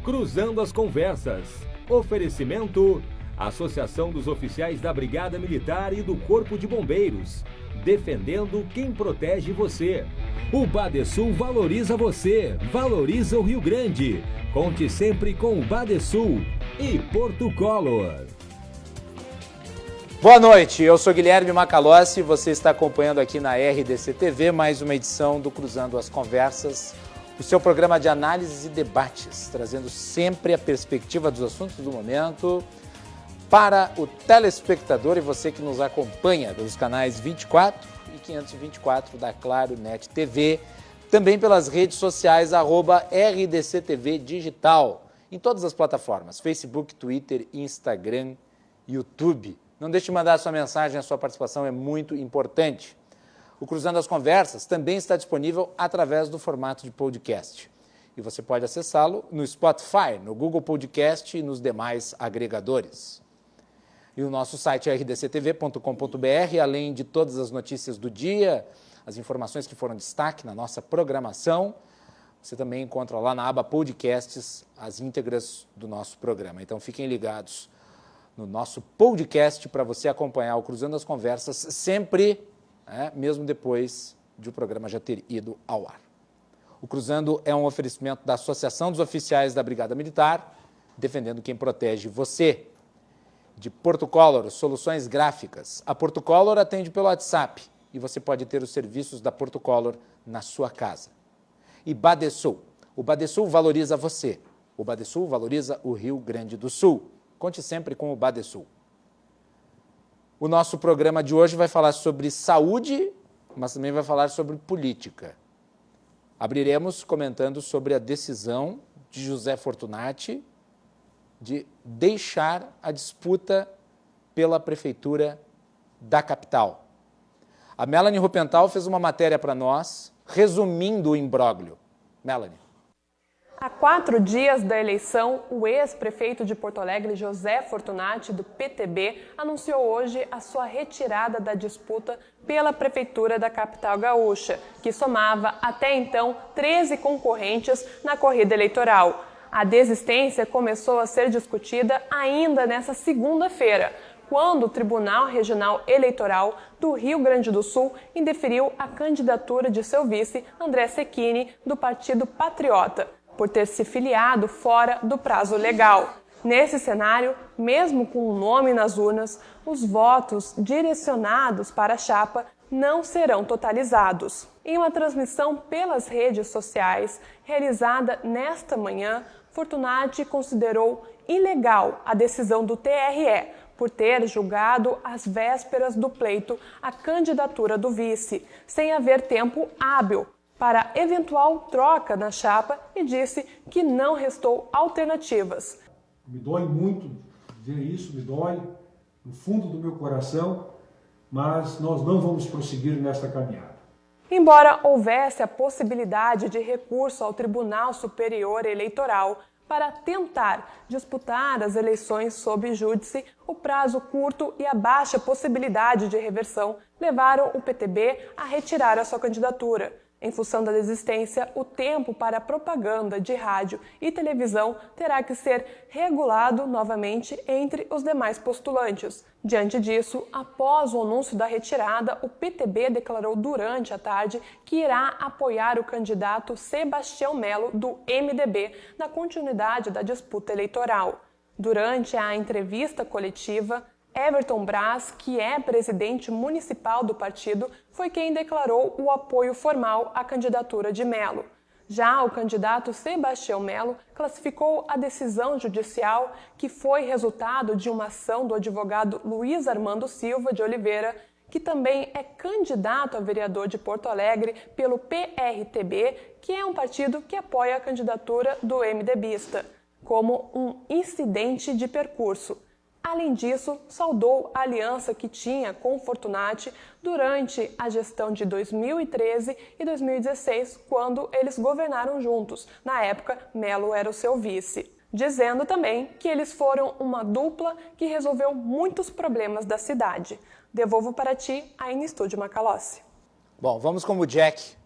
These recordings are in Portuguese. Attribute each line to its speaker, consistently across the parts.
Speaker 1: Cruzando as Conversas. Oferecimento: Associação dos Oficiais da Brigada Militar e do Corpo de Bombeiros. Defendendo quem protege você. O Badesul valoriza você, valoriza o Rio Grande. Conte sempre com o Badesul e Portocolor.
Speaker 2: Boa noite, eu sou Guilherme Macalossi e você está acompanhando aqui na RDC TV mais uma edição do Cruzando as Conversas, o seu programa de análises e debates, trazendo sempre a perspectiva dos assuntos do momento para o telespectador e você que nos acompanha pelos canais 24 e 524 da Claro Net TV, também pelas redes sociais @RDCTV Digital, em todas as plataformas, Facebook, Twitter, Instagram, YouTube. Não deixe de mandar a sua mensagem, a sua participação é muito importante. O Cruzando as Conversas também está disponível através do formato de podcast. E você pode acessá-lo no Spotify, no Google Podcast e nos demais agregadores. E o nosso site é rdctv.com.br, além de todas as notícias do dia, as informações que foram destaque na nossa programação, você também encontra lá na aba Podcasts as íntegras do nosso programa. Então fiquem ligados no nosso podcast para você acompanhar o Cruzando as Conversas sempre, mesmo depois de o programa já ter ido ao ar. O Cruzando é um oferecimento da Associação dos Oficiais da Brigada Militar, defendendo quem protege você. De Portocolor, soluções gráficas. A Portocolor atende pelo WhatsApp e você pode ter os serviços da Portocolor na sua casa. E Badesul. O Badesul valoriza você. O Badesul valoriza o Rio Grande do Sul. Conte sempre com o Badesul. O nosso programa de hoje vai falar sobre saúde, mas também vai falar sobre política. Abriremos comentando sobre a decisão de José Fortunati de deixar a disputa pela prefeitura da capital. A Melanie Rupental fez uma matéria para nós, resumindo o imbróglio. Melanie.
Speaker 3: Há 4 dias da eleição, o ex-prefeito de Porto Alegre, José Fortunati, do PTB, anunciou hoje a sua retirada da disputa pela prefeitura da capital gaúcha, que somava até então 13 concorrentes na corrida eleitoral. A desistência começou a ser discutida ainda nesta segunda-feira, quando o Tribunal Regional Eleitoral do Rio Grande do Sul indeferiu a candidatura de seu vice, André Cecchini, do Partido Patriota, por ter se filiado fora do prazo legal. Nesse cenário, mesmo com o nome nas urnas, os votos direcionados para a chapa não serão totalizados. Em uma transmissão pelas redes sociais, realizada nesta manhã, Fortunati considerou ilegal a decisão do TRE, por ter julgado às vésperas do pleito a candidatura do vice, sem haver tempo hábil para eventual troca na chapa, e disse que não restou alternativas.
Speaker 4: Me dói muito ver isso, me dói no fundo do meu coração, mas nós não vamos prosseguir nesta caminhada.
Speaker 3: Embora houvesse a possibilidade de recurso ao Tribunal Superior Eleitoral para tentar disputar as eleições sob júdice, o prazo curto e a baixa possibilidade de reversão levaram o PTB a retirar a sua candidatura. Em função da desistência, o tempo para propaganda de rádio e televisão terá que ser regulado novamente entre os demais postulantes. Diante disso, após o anúncio da retirada, o PTB declarou durante a tarde que irá apoiar o candidato Sebastião Melo, do MDB, na continuidade da disputa eleitoral. Durante a entrevista coletiva, Everton Braz, que é presidente municipal do partido, foi quem declarou o apoio formal à candidatura de Melo. Já o candidato Sebastião Melo classificou a decisão judicial, que foi resultado de uma ação do advogado Luiz Armando Silva de Oliveira, que também é candidato a vereador de Porto Alegre pelo PRTB, que é um partido que apoia a candidatura do MDBista, como um incidente de percurso. Além disso, saudou a aliança que tinha com Fortunati durante a gestão de 2013 e 2016, quando eles governaram juntos. Na época, Melo era o seu vice. Dizendo também que eles foram uma dupla que resolveu muitos problemas da cidade. Devolvo para ti, aí no estúdio Macalossi.
Speaker 2: Bom, vamos como Jack,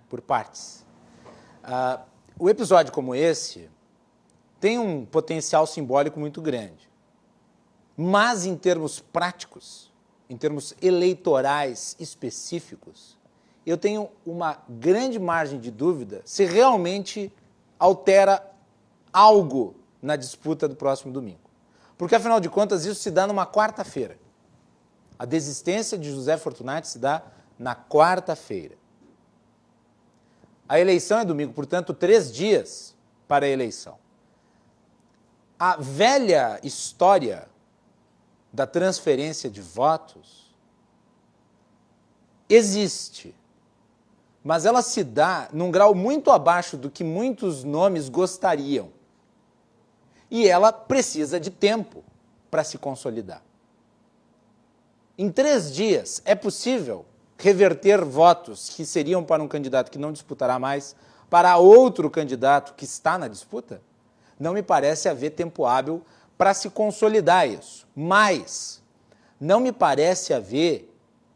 Speaker 2: por partes. O episódio como esse tem um potencial simbólico muito grande. Mas, em termos práticos, em termos eleitorais específicos, eu tenho uma grande margem de dúvida se realmente altera algo na disputa do próximo domingo. Porque, afinal de contas, isso se dá numa quarta-feira. A desistência de José Fortunati se dá na quarta-feira. A eleição é domingo, portanto, 3 dias para a eleição. A velha história da transferência de votos existe, mas ela se dá num grau muito abaixo do que muitos nomes gostariam. E ela precisa de tempo para se consolidar. Em 3 dias é possível reverter votos que seriam para um candidato que não disputará mais para outro candidato que está na disputa? Não me parece haver tempo hábil para se consolidar isso. Mas não me parece haver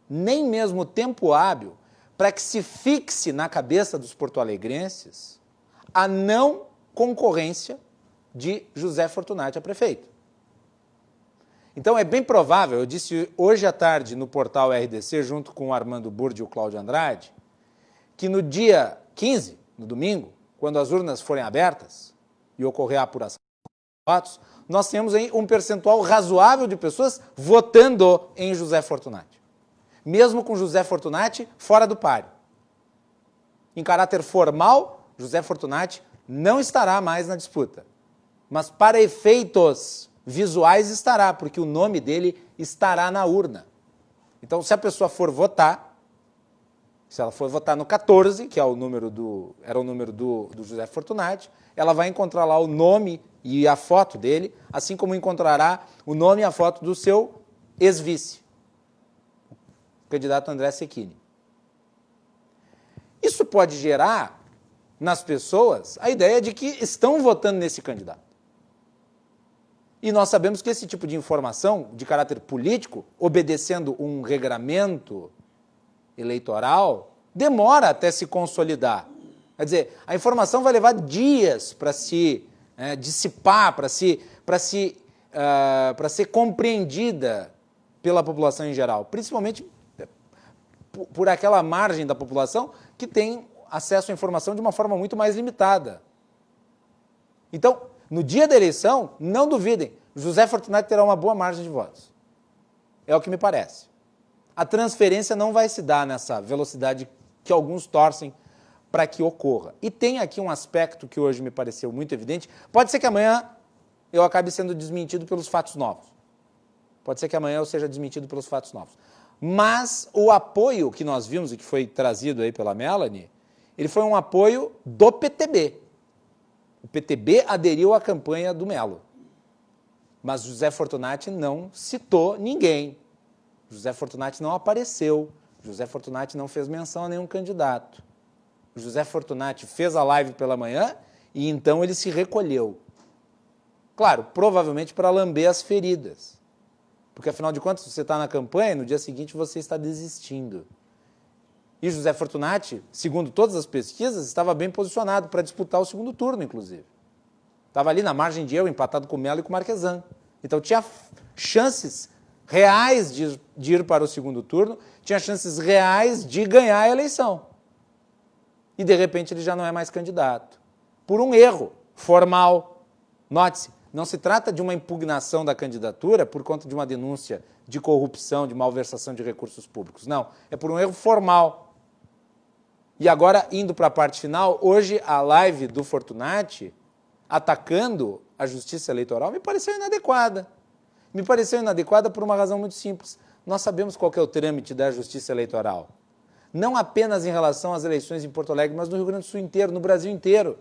Speaker 2: nem mesmo tempo hábil para que se fixe na cabeça dos porto-alegrenses a não concorrência de José Fortunati a prefeito. Então é bem provável, eu disse hoje à tarde no portal RDC, junto com o Armando Burdi e o Cláudio Andrade, que no dia 15, no domingo, quando as urnas forem abertas e ocorrer a apuração dos votos, nós temos aí um percentual razoável de pessoas votando em José Fortunati. Mesmo com José Fortunati fora do páreo. Em caráter formal, José Fortunati não estará mais na disputa. Mas para efeitos visuais estará, porque o nome dele estará na urna. Então, se a pessoa for votar, se ela for votar no 14, que é o número era o número do José Fortunati, ela vai encontrar lá o nome e a foto dele, assim como encontrará o nome e a foto do seu ex-vice, o candidato André Cecchini. Isso pode gerar nas pessoas a ideia de que estão votando nesse candidato. E nós sabemos que esse tipo de informação de caráter político, obedecendo um regramento eleitoral, demora até se consolidar. Quer dizer, a informação vai levar dias para se dissipar, para ser compreendida pela população em geral, principalmente por aquela margem da população que tem acesso à informação de uma forma muito mais limitada. Então, no dia da eleição, não duvidem, José Fortunati terá uma boa margem de votos. É o que me parece. A transferência não vai se dar nessa velocidade que alguns torcem para que ocorra. E tem aqui um aspecto que hoje me pareceu muito evidente. Pode ser que amanhã eu acabe sendo desmentido pelos fatos novos. Pode ser que amanhã eu seja desmentido pelos fatos novos. Mas o apoio que nós vimos e que foi trazido aí pela Melanie, ele foi um apoio do PTB. O PTB aderiu à campanha do Melo. Mas José Fortunati não citou ninguém. José Fortunati não apareceu. José Fortunati não fez menção a nenhum candidato. José Fortunati fez a live pela manhã e então ele se recolheu. Claro, provavelmente para lamber as feridas. Porque, afinal de contas, você está na campanha, no dia seguinte você está desistindo. E José Fortunati, segundo todas as pesquisas, estava bem posicionado para disputar o segundo turno, inclusive. Estava ali na margem de erro, empatado com o Melo e com o Marquesan. Então tinha chances reais de ir para o segundo turno, tinha chances reais de ganhar a eleição. E, de repente, ele já não é mais candidato. Por um erro formal. Note-se, não se trata de uma impugnação da candidatura por conta de uma denúncia de corrupção, de malversação de recursos públicos. Não, é por um erro formal. E agora, indo para a parte final, hoje a live do Fortunati, atacando a justiça eleitoral, me pareceu inadequada. Me pareceu inadequada por uma razão muito simples. Nós sabemos qual que é o trâmite da justiça eleitoral. Não apenas em relação às eleições em Porto Alegre, mas no Rio Grande do Sul inteiro, no Brasil inteiro.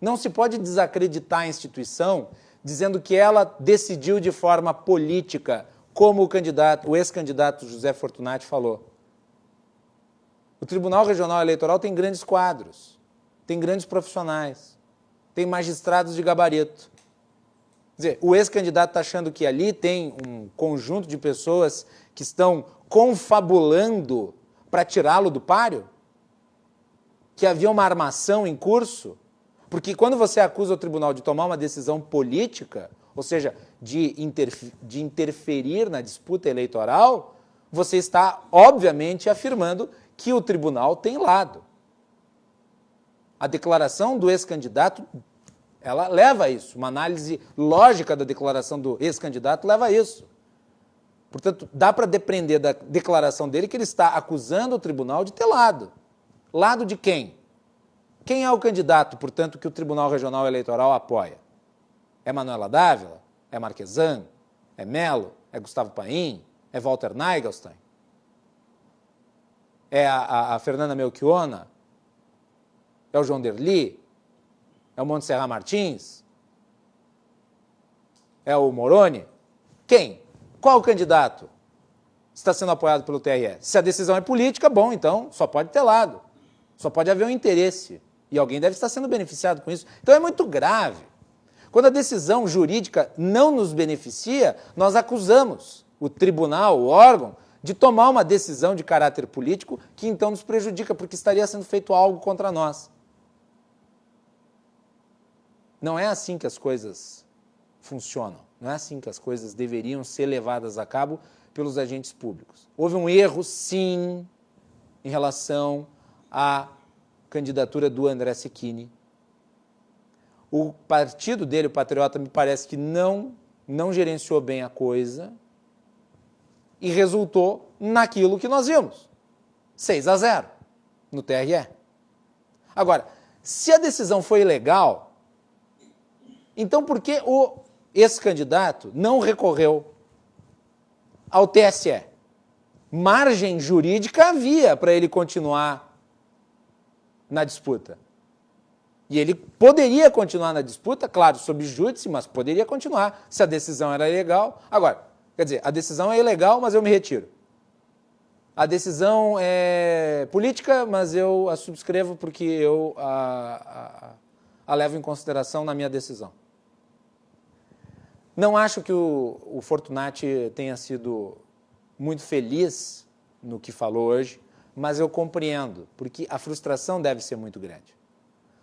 Speaker 2: Não se pode desacreditar a instituição dizendo que ela decidiu de forma política, como o ex-candidato José Fortunati falou. O Tribunal Regional Eleitoral tem grandes quadros, tem grandes profissionais, tem magistrados de gabarito. Quer dizer, o ex-candidato está achando que ali tem um conjunto de pessoas que estão confabulando para tirá-lo do páreo? Que havia uma armação em curso Porque quando você acusa o tribunal de tomar uma decisão política, ou seja, de interferir na disputa eleitoral, você está, obviamente, afirmando que o tribunal tem lado. A declaração do ex-candidato, ela leva a isso. Uma análise lógica da declaração do ex-candidato leva a isso. Portanto, dá para depender da declaração dele que ele está acusando o tribunal de ter lado. Lado de quem? Quem é o candidato, portanto, que o Tribunal Regional Eleitoral apoia? É Manuela Dávila? É Marquesan? É Melo? É Gustavo Paim? É Walter Nagelstein? É a Fernanda Melchiona? É o João Derli? É o Montserrat Martins? É o Moroni? Quem? Qual o candidato está sendo apoiado pelo TRE? Se a decisão é política, bom, então só pode ter lado. Só pode haver um interesse. E alguém deve estar sendo beneficiado com isso. Então é muito grave. Quando a decisão jurídica não nos beneficia, nós acusamos o tribunal, o órgão, de tomar uma decisão de caráter político que então nos prejudica, porque estaria sendo feito algo contra nós. Não é assim que as coisas funcionam. Não é assim que as coisas deveriam ser levadas a cabo pelos agentes públicos. Houve um erro, sim, em relação à candidatura do André Cecchini. O partido dele, o Patriota, me parece que não gerenciou bem a coisa e resultou naquilo que nós vimos. 6-0 no TRE. Agora, se a decisão foi ilegal, então por que esse candidato não recorreu ao TSE? Margem jurídica havia para ele continuar na disputa. E ele poderia continuar na disputa, claro, sob júdice, mas poderia continuar se a decisão era ilegal. Agora, quer dizer, a decisão é ilegal, mas eu me retiro. A decisão é política, mas eu a subscrevo porque eu a levo em consideração na minha decisão. Não acho que o Fortunati tenha sido muito feliz no que falou hoje, mas eu compreendo, porque a frustração deve ser muito grande.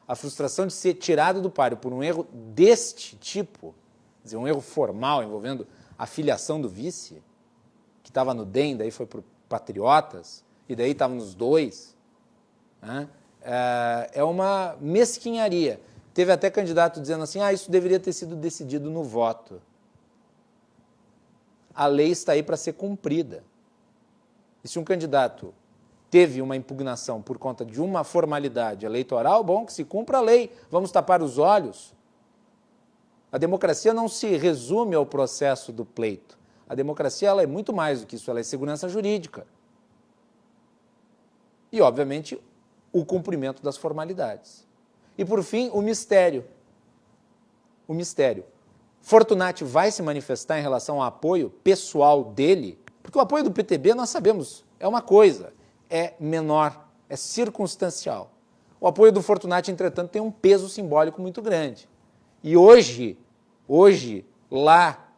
Speaker 2: A frustração de ser tirado do páreo por um erro deste tipo, quer dizer, um erro formal envolvendo a filiação do vice, que estava no DEM, daí foi para o Patriotas, e daí estavam nos dois, né? É uma mesquinharia. Teve até candidato dizendo assim, isso deveria ter sido decidido no voto. A lei está aí para ser cumprida. E se um candidato teve uma impugnação por conta de uma formalidade eleitoral, bom, que se cumpra a lei, vamos tapar os olhos. A democracia não se resume ao processo do pleito. A democracia ela é muito mais do que isso, ela é segurança jurídica. E, obviamente, o cumprimento das formalidades. E, por fim, o mistério. O mistério. Fortunati vai se manifestar em relação ao apoio pessoal dele? Porque o apoio do PTB, nós sabemos, é uma coisa, é menor, é circunstancial. O apoio do Fortunati, entretanto, tem um peso simbólico muito grande. E hoje, lá,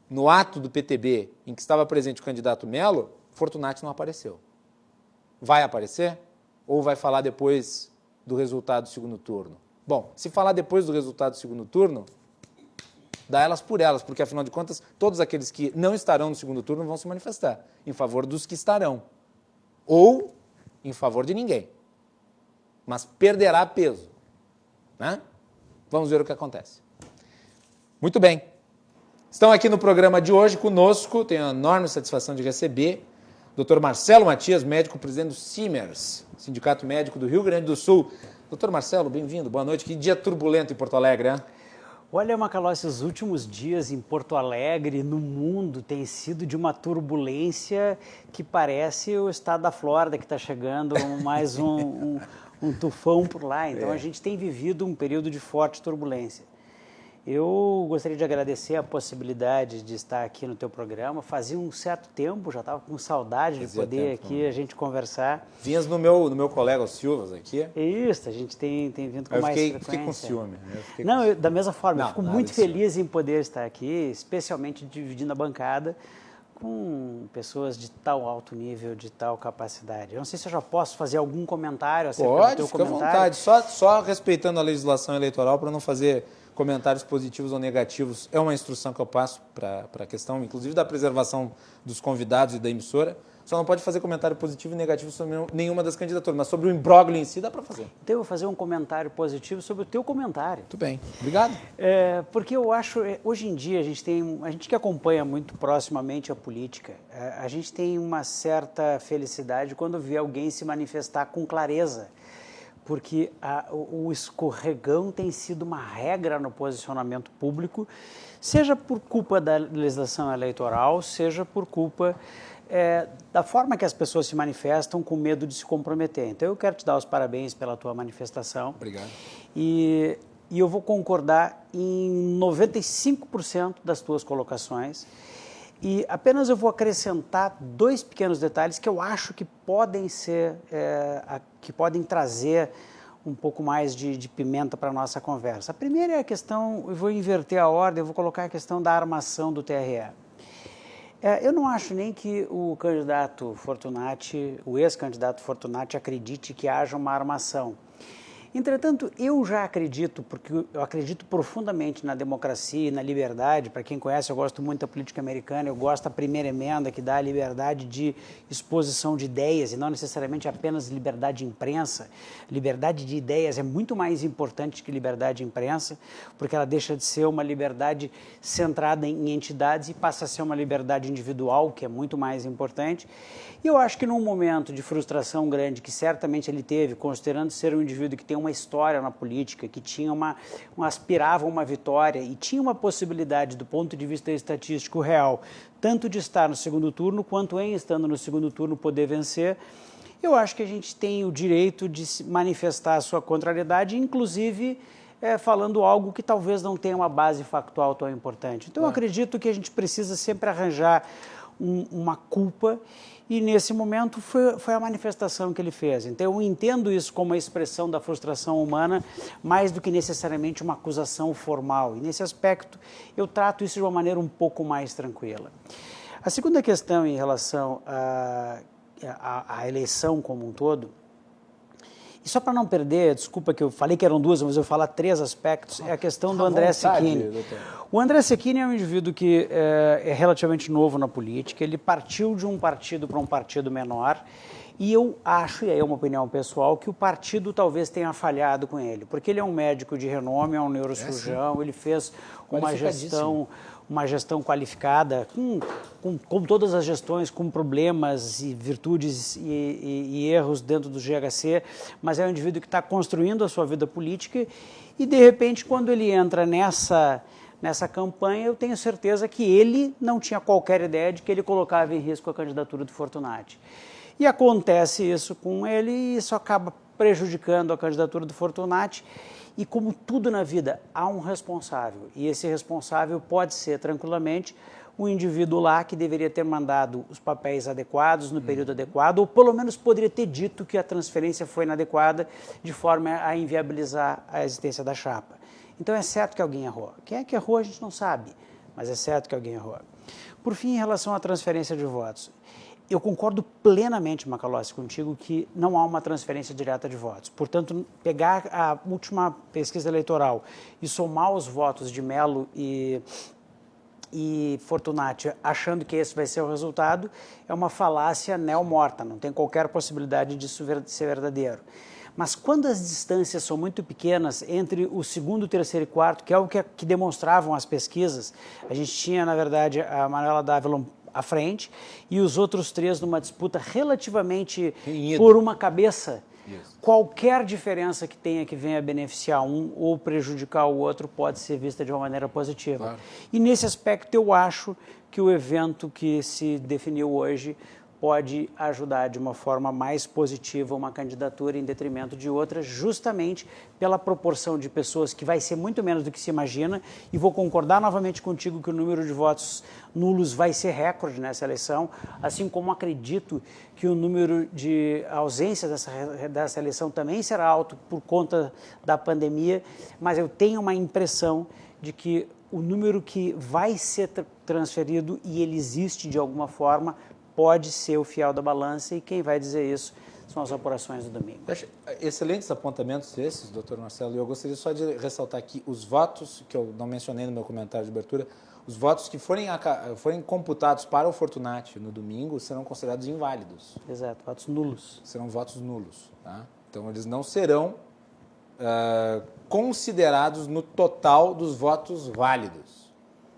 Speaker 2: no ato do PTB, em que estava presente o candidato Melo, Fortunati não apareceu. Vai aparecer? Ou vai falar depois do resultado do segundo turno? Bom, se falar depois do resultado do segundo turno, dá elas por elas, porque, afinal de contas, todos aqueles que não estarão no segundo turno vão se manifestar em favor dos que estarão. Ou em favor de ninguém. Mas perderá peso. Né? Vamos ver o que acontece. Muito bem. Estão aqui no programa de hoje conosco, tenho a enorme satisfação de receber o Dr. Marcelo Matias, médico presidente do CIMERS, Sindicato Médico do Rio Grande do Sul. Dr. Marcelo, bem-vindo, boa noite. Que dia turbulento em Porto Alegre, né?
Speaker 5: Olha, Macalossi, os últimos dias em Porto Alegre, no mundo, tem sido de uma turbulência que parece o estado da Flórida, que está chegando mais um tufão por lá. Então, a gente tem vivido um período de forte turbulência. Eu gostaria de agradecer a possibilidade de estar aqui no teu programa. Fazia um certo tempo, já estava com saudade de poder aqui a gente conversar.
Speaker 2: Vinhas no meu colega, o Silvas, aqui.
Speaker 5: Isso, a gente tem vindo com mais frequência.
Speaker 2: Fiquei com ciúme.
Speaker 5: Não, da mesma forma, eu fico muito feliz em poder estar aqui, especialmente dividindo a bancada com pessoas de tal alto nível, de tal capacidade. Eu não sei se eu já posso fazer algum comentário acerca do teu
Speaker 2: fica
Speaker 5: comentário.
Speaker 2: à vontade. Só respeitando a legislação eleitoral para não fazer comentários positivos ou negativos. É uma instrução que eu passo para a questão, inclusive, da preservação dos convidados e da emissora. Só não pode fazer comentário positivo e negativo sobre nenhuma das candidaturas, mas sobre o imbróglio em si dá para fazer.
Speaker 5: Então eu vou fazer um comentário positivo sobre o teu comentário.
Speaker 2: Muito bem, obrigado.
Speaker 5: Porque eu acho, hoje em dia, a gente que acompanha muito proximamente a política, a gente tem uma certa felicidade quando vê alguém se manifestar com clareza, porque o escorregão tem sido uma regra no posicionamento público, seja por culpa da legislação eleitoral, seja por culpa da forma que as pessoas se manifestam com medo de se comprometer. Então, eu quero te dar os parabéns pela tua manifestação.
Speaker 2: Obrigado.
Speaker 5: E eu vou concordar em 95% das tuas colocações. E apenas eu vou acrescentar 2 pequenos detalhes que eu acho que podem ser, que podem trazer um pouco mais de pimenta para a nossa conversa. A primeira é a questão, eu vou inverter a ordem, eu vou colocar a questão da armação do TRE. Eu não acho nem que o candidato Fortunati, o ex-candidato Fortunati, acredite que haja uma armação. Entretanto, eu já acredito, porque eu acredito profundamente na democracia e na liberdade. Para quem conhece, eu gosto muito da política americana, eu gosto da primeira emenda, que dá a liberdade de exposição de ideias, e não necessariamente apenas liberdade de imprensa. Liberdade de ideias é muito mais importante que liberdade de imprensa, porque ela deixa de ser uma liberdade centrada em entidades e passa a ser uma liberdade individual, que é muito mais importante. E eu acho que num momento de frustração grande, que certamente ele teve, considerando ser um indivíduo que tem uma história na política, que tinha aspirava uma vitória e tinha uma possibilidade, do ponto de vista estatístico real, tanto de estar no segundo turno, quanto em estando no segundo turno poder vencer, eu acho que a gente tem o direito de manifestar a sua contrariedade, inclusive falando algo que talvez não tenha uma base factual tão importante. Então, eu acredito que a gente precisa sempre arranjar uma culpa, e nesse momento foi a manifestação que ele fez. Então eu entendo isso como uma expressão da frustração humana, mais do que necessariamente uma acusação formal. E nesse aspecto eu trato isso de uma maneira um pouco mais tranquila. A segunda questão em relação à eleição como um todo, e só para não perder, desculpa que eu falei que eram 2, mas eu vou falar 3 aspectos, é a questão do André Cecchini. O André Cecchini é um indivíduo que é relativamente novo na política, ele partiu de um partido para um partido menor, e eu acho, e aí é uma opinião pessoal, que o partido talvez tenha falhado com ele, porque ele é um médico de renome, é um neurocirurgião, ele fez uma gestão qualificada, com todas as gestões, com problemas e virtudes e erros dentro do GHC, mas é um indivíduo que está construindo a sua vida política e, de repente, quando ele entra nessa campanha, eu tenho certeza que ele não tinha qualquer ideia de que ele colocava em risco a candidatura do Fortunati. E acontece isso com ele e isso acaba prejudicando a candidatura do Fortunati. E como tudo na vida, há um responsável. E esse responsável pode ser, tranquilamente, o indivíduo lá que deveria ter mandado os papéis adequados no período adequado, ou pelo menos poderia ter dito que a transferência foi inadequada, de forma a inviabilizar a existência da chapa. Então é certo que alguém errou. Quem é que errou a gente não sabe, mas é certo que alguém errou. Por fim, em relação à transferência de votos, eu concordo plenamente, Macalossi, contigo que não há uma transferência direta de votos. Portanto, pegar a última pesquisa eleitoral e somar os votos de Melo e Fortunati, achando que esse vai ser o resultado, é uma falácia neo-morta, não tem qualquer possibilidade disso ser verdadeiro. Mas quando as distâncias são muito pequenas entre o segundo, terceiro e quarto, que é o que demonstravam as pesquisas, a gente tinha, na verdade, a Manuela Dávila à frente, e os outros 3 numa disputa relativamente por uma cabeça. Isso. Qualquer diferença que tenha que venha beneficiar um ou prejudicar o outro pode ser vista de uma maneira positiva. Claro. E nesse aspecto eu acho que o evento que se definiu hoje pode ajudar de uma forma mais positiva uma candidatura em detrimento de outra, justamente pela proporção de pessoas que vai ser muito menos do que se imagina, e vou concordar novamente contigo que o número de votos nulos vai ser recorde nessa eleição, assim como acredito que o número de ausências dessa eleição também será alto por conta da pandemia, mas eu tenho uma impressão de que o número que vai ser transferido e ele existe de alguma forma pode ser o fiel da balança, e quem vai dizer isso são as apurações do domingo.
Speaker 2: Excelentes apontamentos esses, doutor Marcelo, e eu gostaria só de ressaltar aqui os votos, que eu não mencionei no meu comentário de abertura, os votos que forem computados para o Fortunati no domingo serão considerados inválidos.
Speaker 5: Exato, votos nulos.
Speaker 2: Serão votos nulos. Tá? Então, eles não serão considerados no total dos votos válidos.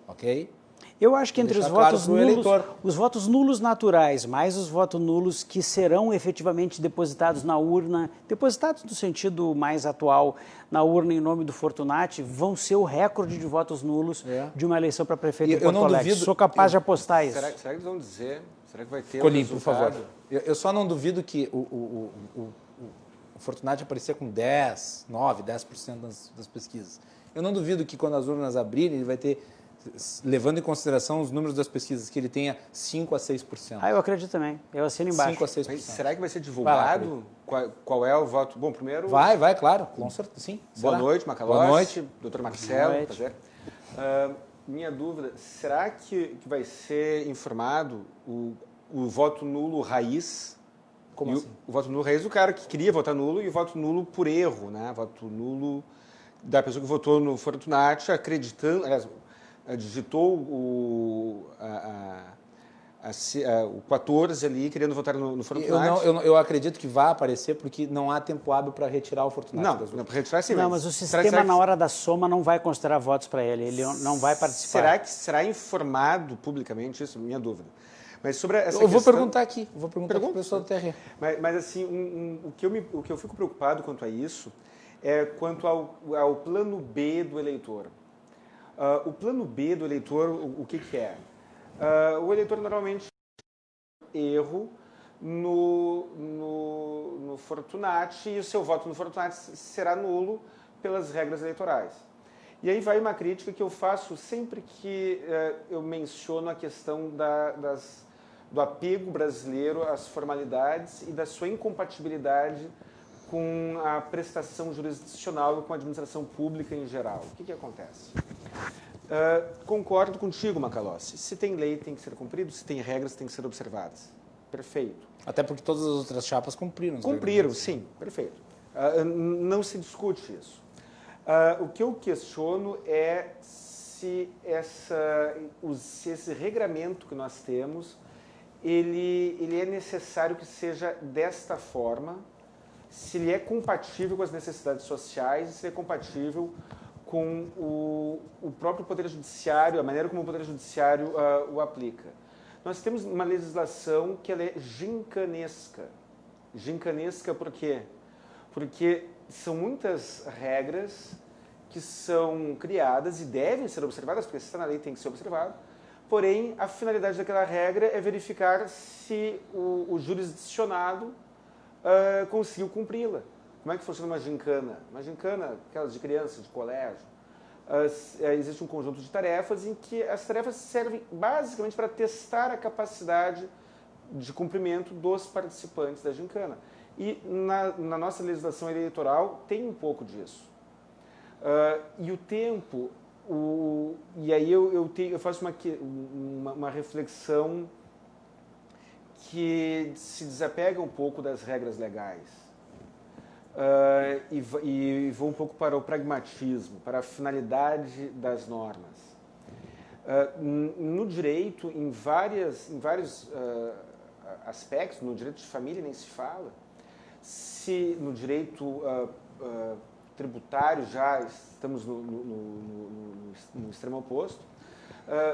Speaker 2: Ok?
Speaker 5: Eu acho que entre os
Speaker 2: claro
Speaker 5: votos nulos, os votos nulos naturais, mais os votos nulos que serão efetivamente depositados na urna, depositados no sentido mais atual, na urna em nome do Fortunati, vão ser o recorde de votos nulos de uma eleição para prefeito de Porto Alegre. Sou capaz de apostar isso.
Speaker 6: Será que eles vão dizer? Será que vai ter
Speaker 2: Colim, por favor. Eu só não duvido que o Fortunati aparecer com 10%, 9%, 10% das pesquisas. Eu não duvido que quando as urnas abrirem, ele vai ter, levando em consideração os números das pesquisas, que ele tenha 5% a 6%.
Speaker 5: Eu acredito também. Eu assino embaixo.
Speaker 2: 5% a 6%.
Speaker 6: Mas será que vai ser divulgado qual é o voto? Bom, primeiro...
Speaker 2: Vai, claro. Com certeza, sim.
Speaker 6: Boa noite, Macalossi.
Speaker 2: Boa noite.
Speaker 6: Doutor Marcelo. Prazer. Minha dúvida, será que vai ser informado o voto nulo raiz?
Speaker 2: Como assim?
Speaker 6: O voto nulo raiz do cara que queria votar nulo e o voto nulo por erro, né? Voto nulo da pessoa que votou no Fortunati acreditando... Aliás, digitou o 14 ali, querendo votar no Fortunati.
Speaker 2: Eu acredito que vai aparecer porque não há tempo hábil para retirar o Fortunati das urnas.
Speaker 6: Não, para retirar sim.
Speaker 5: Não, mas o sistema, na hora da soma, não vai considerar votos para ele. Ele não vai participar.
Speaker 6: Será que será informado publicamente isso? Minha dúvida. Mas sobre essa
Speaker 2: questão... Vou perguntar aqui. Vou perguntar para o pessoal do TRE.
Speaker 6: Mas assim, o que eu fico preocupado quanto a isso é quanto ao plano B do eleitor. O plano B do eleitor, o que é? O eleitor normalmente erro no Fortunati e o seu voto no Fortunati será nulo pelas regras eleitorais. E aí vai uma crítica que eu faço sempre que eu menciono a questão do apego brasileiro às formalidades e da sua incompatibilidade com a prestação jurisdicional e com a administração pública em geral. O que acontece? Concordo contigo, Macalossi. Se tem lei, tem que ser cumprido. Se tem regras, tem que ser observadas. Perfeito.
Speaker 2: Até porque todas as outras chapas cumpriram.
Speaker 6: Cumpriram, sim. Perfeito. Não se discute isso. O que eu questiono é se esse regramento que nós temos, ele é necessário que seja desta forma, se ele é compatível com as necessidades sociais, se ele é compatível com o próprio Poder Judiciário, a maneira como o Poder Judiciário o aplica. Nós temos uma legislação que ela é gincanesca. Gincanesca por quê? Porque são muitas regras que são criadas e devem ser observadas, porque se está na lei tem que ser observado, porém a finalidade daquela regra é verificar se o jurisdicionado conseguiu cumpri-la. Como é que funciona uma gincana? Uma gincana, aquelas de criança, de colégio, existe um conjunto de tarefas em que as tarefas servem basicamente para testar a capacidade de cumprimento dos participantes da gincana. E na nossa legislação eleitoral tem um pouco disso. E o tempo, e aí eu faço uma reflexão que se desapega um pouco das regras legais. E vou um pouco para o pragmatismo, para a finalidade das normas. No direito, em vários aspectos, no direito de família nem se fala, no direito tributário já estamos no extremo oposto,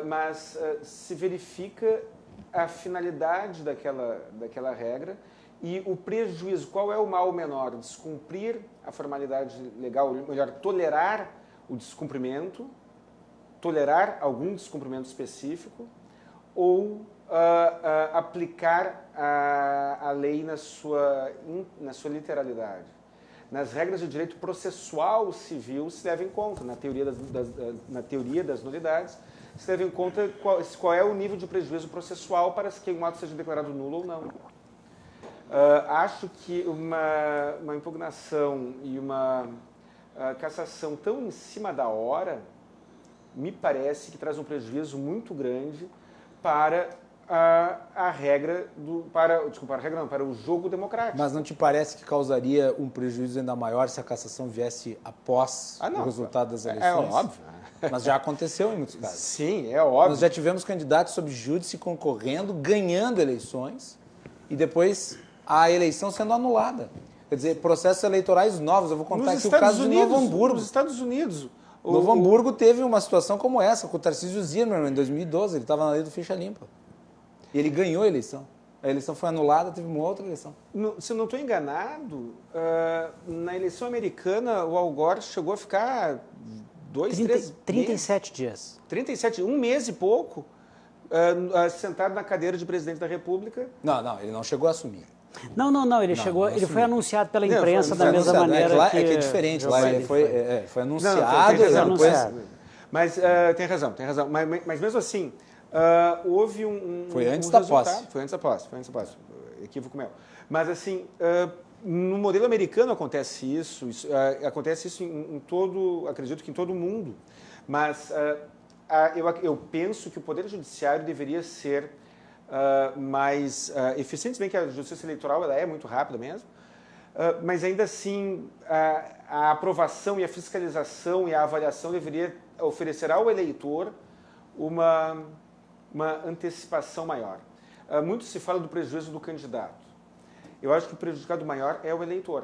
Speaker 6: mas se verifica a finalidade daquela regra e o prejuízo. Qual é o mal menor? Descumprir a formalidade legal, ou melhor, tolerar o descumprimento, tolerar algum descumprimento específico, ou aplicar a lei na sua literalidade. Nas regras de direito processual civil se leva em conta, na teoria das nulidades, se leva em conta qual é o nível de prejuízo processual para que um ato seja declarado nulo ou não. Acho que uma impugnação e uma cassação tão em cima da hora me parece que traz um prejuízo muito grande para a regra para o jogo democrático.
Speaker 2: Mas não te parece que causaria um prejuízo ainda maior se a cassação viesse após o resultado das eleições?
Speaker 6: É óbvio.
Speaker 2: Mas já aconteceu em muitos casos.
Speaker 6: Sim, é óbvio.
Speaker 2: Nós já tivemos candidatos sob júdice concorrendo, ganhando eleições e depois a eleição sendo anulada. Quer dizer, processos eleitorais novos. Eu vou contar aqui o caso de Novo Hamburgo.
Speaker 6: Nos Estados Unidos.
Speaker 2: Novo Hamburgo teve uma situação como essa, com o Tarcísio Zimmermann, em 2012. Ele estava na lei do ficha limpa. E ele ganhou a eleição. A eleição foi anulada, teve uma outra eleição.
Speaker 6: Se eu não estou enganado, na eleição americana, o Al Gore chegou a ficar
Speaker 5: 37 dias.
Speaker 6: 37, um mês e pouco, sentado na cadeira de presidente da República.
Speaker 2: Não, ele não chegou a assumir.
Speaker 5: Não, ele chegou, ele foi anunciado pela imprensa da mesma maneira que...
Speaker 2: É que é diferente, lá ele foi anunciado.
Speaker 6: Não, tem razão. Mas tem razão. Mas mesmo assim, houve
Speaker 2: Foi antes da posse.
Speaker 6: Foi antes da posse. Equívoco meu. Mas assim, no modelo americano acontece isso em todo, acredito que em todo o mundo. Mas eu penso que o Poder Judiciário deveria ser mais eficiente, bem que a Justiça Eleitoral ela é muito rápida mesmo, mas ainda assim a aprovação e a fiscalização e a avaliação deveria oferecer ao eleitor uma antecipação maior. Muito se fala do prejuízo do candidato. Eu acho que o prejudicado maior é o eleitor.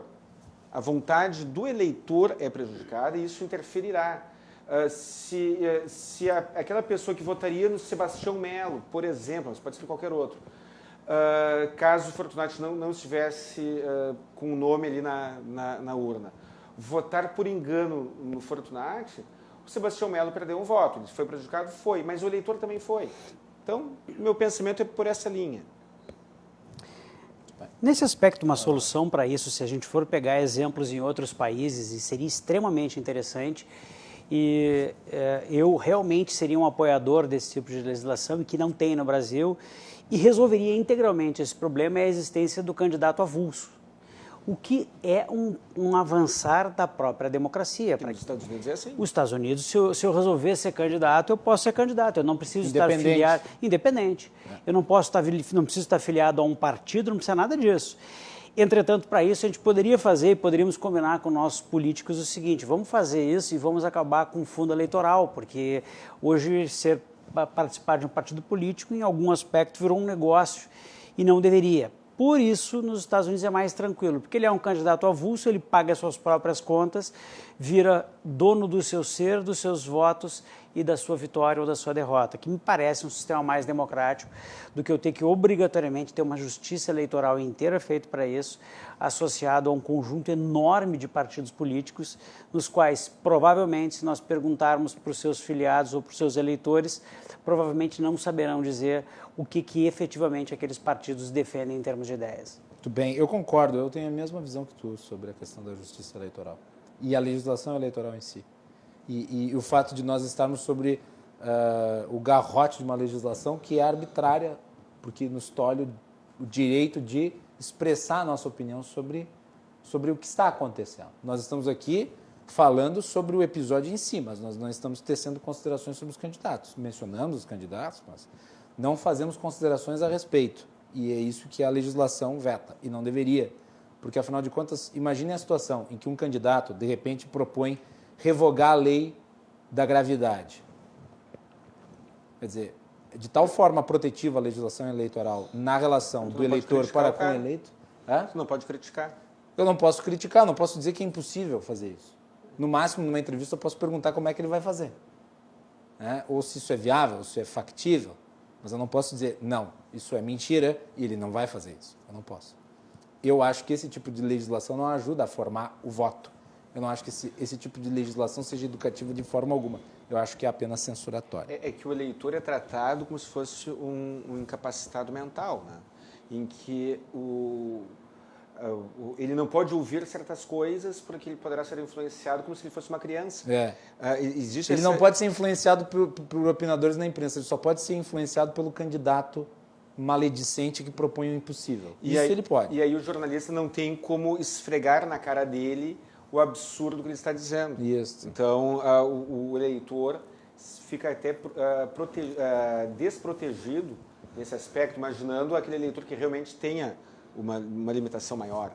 Speaker 6: A vontade do eleitor é prejudicada e isso interferirá. Se aquela pessoa que votaria no Sebastião Melo, por exemplo, mas pode ser qualquer outro, caso o Fortunati não estivesse com o nome ali na urna, votar por engano no Fortunati, o Sebastião Melo perdeu um voto. Ele foi prejudicado? Foi, mas o eleitor também foi. Então, meu pensamento é por essa linha.
Speaker 5: Nesse aspecto, uma solução para isso, se a gente for pegar exemplos em outros países, e seria extremamente interessante, e eu realmente seria um apoiador desse tipo de legislação, e que não tem no Brasil, e resolveria integralmente esse problema, é a existência do candidato avulso, o que é um avançar da própria democracia.
Speaker 6: Nos Estados Unidos é assim.
Speaker 5: Os Estados Unidos, se eu resolver ser candidato, eu posso ser candidato, eu não preciso estar filiado... Independente. Eu não preciso estar filiado a um partido, não precisa nada disso. Entretanto, para isso, a gente poderia fazer e poderíamos combinar com nossos políticos o seguinte: vamos fazer isso e vamos acabar com o fundo eleitoral, porque hoje participar de um partido político, em algum aspecto, virou um negócio e não deveria. Por isso, nos Estados Unidos é mais tranquilo, porque ele é um candidato avulso, ele paga as suas próprias contas, vira dono do seu ser, dos seus votos e da sua vitória ou da sua derrota, que me parece um sistema mais democrático do que eu ter que obrigatoriamente ter uma justiça eleitoral inteira feita para isso, associado a um conjunto enorme de partidos políticos, nos quais, provavelmente, se nós perguntarmos para os seus filiados ou para os seus eleitores, provavelmente não saberão dizer o que efetivamente aqueles partidos defendem em termos de ideias.
Speaker 2: Muito bem, eu concordo, eu tenho a mesma visão que tu sobre a questão da justiça eleitoral e a legislação eleitoral em si. E o fato de nós estarmos sobre o garrote de uma legislação que é arbitrária, porque nos tolhe o direito de expressar a nossa opinião sobre o que está acontecendo. Nós estamos aqui falando sobre o episódio em si, mas nós não estamos tecendo considerações sobre os candidatos. Mencionamos os candidatos, mas não fazemos considerações a respeito. E é isso que a legislação veta, e não deveria. Porque, afinal de contas, imagine a situação em que um candidato, de repente, propõe revogar a lei da gravidade. Quer dizer, de tal forma protetiva a legislação eleitoral na relação do eleitor para com o eleito.
Speaker 6: Você não pode criticar.
Speaker 2: Eu não posso criticar, não posso dizer que é impossível fazer isso. No máximo, numa entrevista, eu posso perguntar como é que ele vai fazer. Ou se isso é viável, se isso é factível. Mas eu não posso dizer, não, isso é mentira e ele não vai fazer isso. Eu não posso. Eu acho que esse tipo de legislação não ajuda a formar o voto. Eu não acho que esse tipo de legislação seja educativa de forma alguma. Eu acho que é apenas censuratória.
Speaker 6: É que o eleitor é tratado como se fosse um incapacitado mental, né? Em que ele não pode ouvir certas coisas porque ele poderá ser influenciado como se ele fosse uma criança.
Speaker 2: Ele não pode ser influenciado por opinadores na imprensa, ele só pode ser influenciado pelo candidato maledicente que propõe o impossível. Ele pode.
Speaker 6: E aí o jornalista não tem como esfregar na cara dele o absurdo que ele está dizendo.
Speaker 2: Isso.
Speaker 6: Então, o eleitor, fica até desprotegido nesse aspecto, imaginando aquele eleitor que realmente tenha uma limitação maior.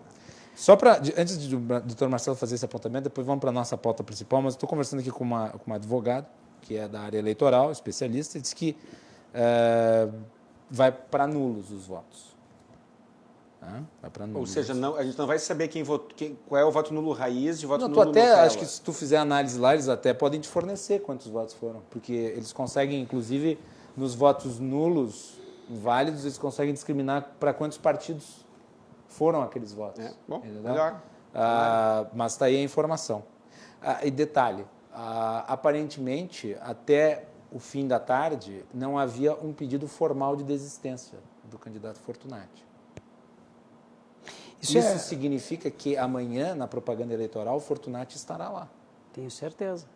Speaker 2: Só para, antes do Dr. Marcelo fazer esse apontamento, depois vamos para a nossa pauta principal, mas estou conversando aqui com uma advogada, que é da área eleitoral, especialista, e diz que vai para nulos os votos. Vai para nulos.
Speaker 6: Ou seja, a gente não vai saber qual é o voto nulo raiz de voto nulo
Speaker 2: acho que se tu fizer análise lá, eles até podem te fornecer quantos votos foram, porque eles conseguem, inclusive, nos votos nulos, válidos, eles conseguem discriminar para quantos partidos foram aqueles votos.
Speaker 6: Bom,
Speaker 2: entendeu?
Speaker 6: melhor.
Speaker 2: Mas está aí a informação. E detalhe, aparentemente, até o fim da tarde, não havia um pedido formal de desistência do candidato Fortunati. Isso significa que amanhã, na propaganda eleitoral, o Fortunati estará lá.
Speaker 5: Tenho certeza.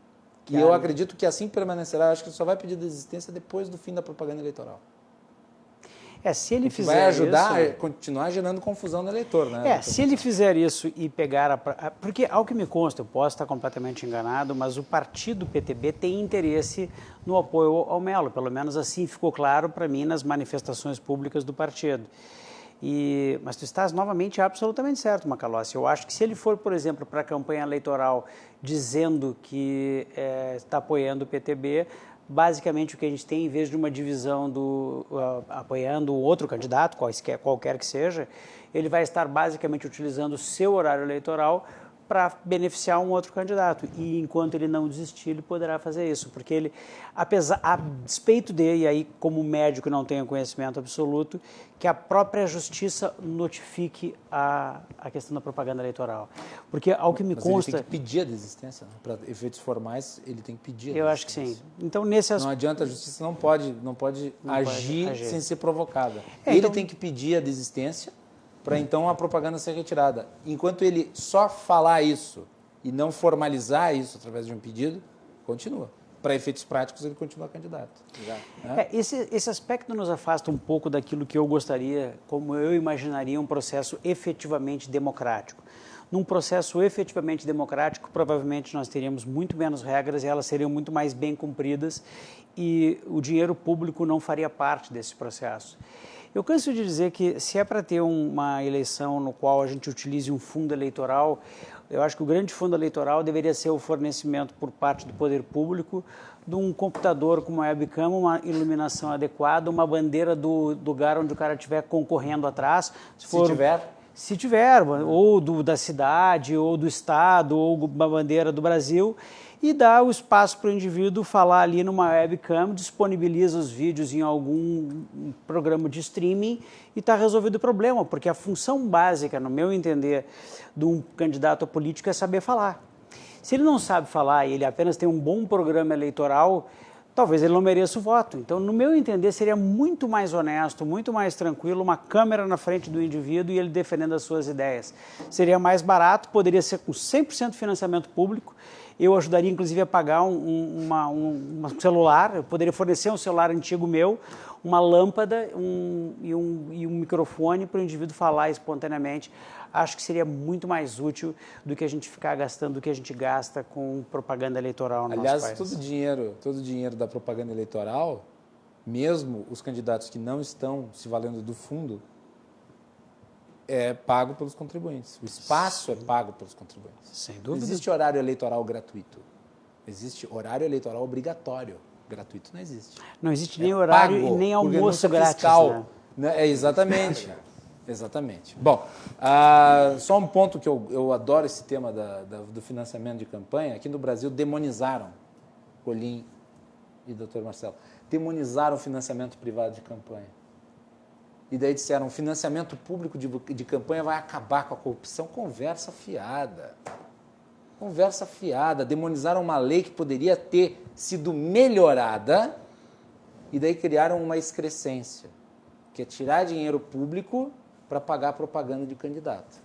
Speaker 2: E eu acredito que assim permanecerá. Acho que ele só vai pedir desistência depois do fim da propaganda eleitoral.
Speaker 5: Se ele fizer
Speaker 2: vai ajudar
Speaker 5: isso,
Speaker 2: a continuar gerando confusão no eleitor, né?
Speaker 5: Se ele fizer isso e pegar porque, ao que me consta, eu posso estar completamente enganado, mas o partido PTB tem interesse no apoio ao Melo. Pelo menos assim ficou claro para mim nas manifestações públicas do partido. Mas tu estás novamente absolutamente certo, Macalossi. Eu acho que se ele for, por exemplo, para a campanha eleitoral dizendo que está apoiando o PTB, basicamente o que a gente tem, em vez de uma divisão apoiando outro candidato, qualquer que seja, ele vai estar basicamente utilizando o seu horário eleitoral para beneficiar um outro candidato. E enquanto ele não desistir, ele poderá fazer isso. Porque ele, a despeito dele, e aí como médico não tenho conhecimento absoluto, que a própria justiça notifique a questão da propaganda eleitoral. Porque ao que me consta...
Speaker 2: ele tem que pedir a desistência, né? Para efeitos formais, ele tem que pedir a desistência.
Speaker 5: Eu acho que sim. Então, nesse
Speaker 2: Não adianta, a justiça não pode agir sem ser provocada. Ele tem que pedir a desistência para então a propaganda ser retirada. Enquanto ele só falar isso e não formalizar isso através de um pedido, continua. Para efeitos práticos, ele continua candidato.
Speaker 5: Esse aspecto nos afasta um pouco daquilo que eu gostaria, como eu imaginaria um processo efetivamente democrático. Num processo efetivamente democrático, provavelmente nós teríamos muito menos regras e elas seriam muito mais bem cumpridas e o dinheiro público não faria parte desse processo. Eu canso de dizer que se é para ter uma eleição no qual a gente utilize um fundo eleitoral, eu acho que o grande fundo eleitoral deveria ser o fornecimento por parte do poder público de um computador com uma webcam, uma iluminação adequada, uma bandeira do lugar onde o cara estiver concorrendo atrás. Se tiver, ou da cidade, ou do estado, ou uma bandeira do Brasil, e dá o espaço para o indivíduo falar ali numa webcam, disponibiliza os vídeos em algum programa de streaming e está resolvido o problema, porque a função básica, no meu entender, de um candidato a político é saber falar. Se ele não sabe falar e ele apenas tem um bom programa eleitoral, talvez ele não mereça o voto. Então, no meu entender, seria muito mais honesto, muito mais tranquilo, uma câmera na frente do indivíduo e ele defendendo as suas ideias. Seria mais barato, poderia ser com 100% de financiamento público. Eu ajudaria, inclusive, a pagar um celular, eu poderia fornecer um celular antigo meu, uma lâmpada e um microfone para o indivíduo falar espontaneamente. Acho que seria muito mais útil do que a gente ficar gastando, do que a gente gasta com propaganda eleitoral no nosso país.
Speaker 2: Aliás, todo o dinheiro da propaganda eleitoral, mesmo os candidatos que não estão se valendo do fundo, é pago pelos contribuintes. O espaço é pago pelos contribuintes.
Speaker 5: Sem dúvida.
Speaker 2: Não existe horário eleitoral gratuito. Existe horário eleitoral obrigatório. Gratuito não existe.
Speaker 5: Não existe nem horário e nem almoço grátis.
Speaker 2: Fiscal, né? Exatamente. Exatamente. Bom, só um ponto que eu adoro esse tema do financiamento de campanha. Aqui no Brasil demonizaram, Colim e Dr. Marcelo, demonizaram o financiamento privado de campanha. E daí disseram, o financiamento público de campanha vai acabar com a corrupção. Conversa fiada. Conversa fiada. Demonizaram uma lei que poderia ter sido melhorada e daí criaram uma excrescência, que é tirar dinheiro público para pagar propaganda de candidato.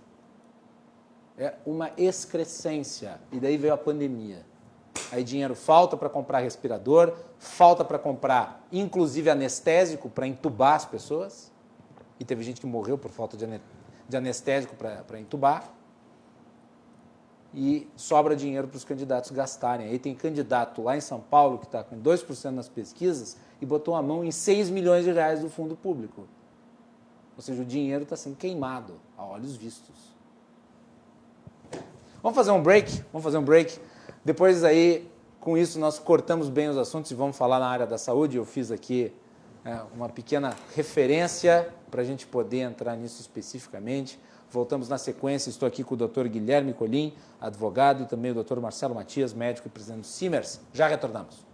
Speaker 2: É uma excrescência. E daí veio a pandemia. Aí dinheiro falta para comprar respirador, falta para comprar, inclusive, anestésico para entubar as pessoas. E teve gente que morreu por falta de anestésico para entubar. e sobra dinheiro para os candidatos gastarem. Aí tem candidato lá em São Paulo que está com 2% nas pesquisas e botou a mão em 6 milhões de reais do fundo público. Ou seja, o dinheiro está sendo queimado a olhos vistos. Vamos fazer um break? Depois aí, com isso, nós cortamos bem os assuntos e vamos falar na área da saúde. Eu fiz aqui uma pequena referência para a gente poder entrar nisso especificamente. Voltamos na sequência, estou aqui com o Dr. Guilherme Colin, advogado, e também o Dr. Marcelo Matias, médico e presidente do Simers. Já retornamos.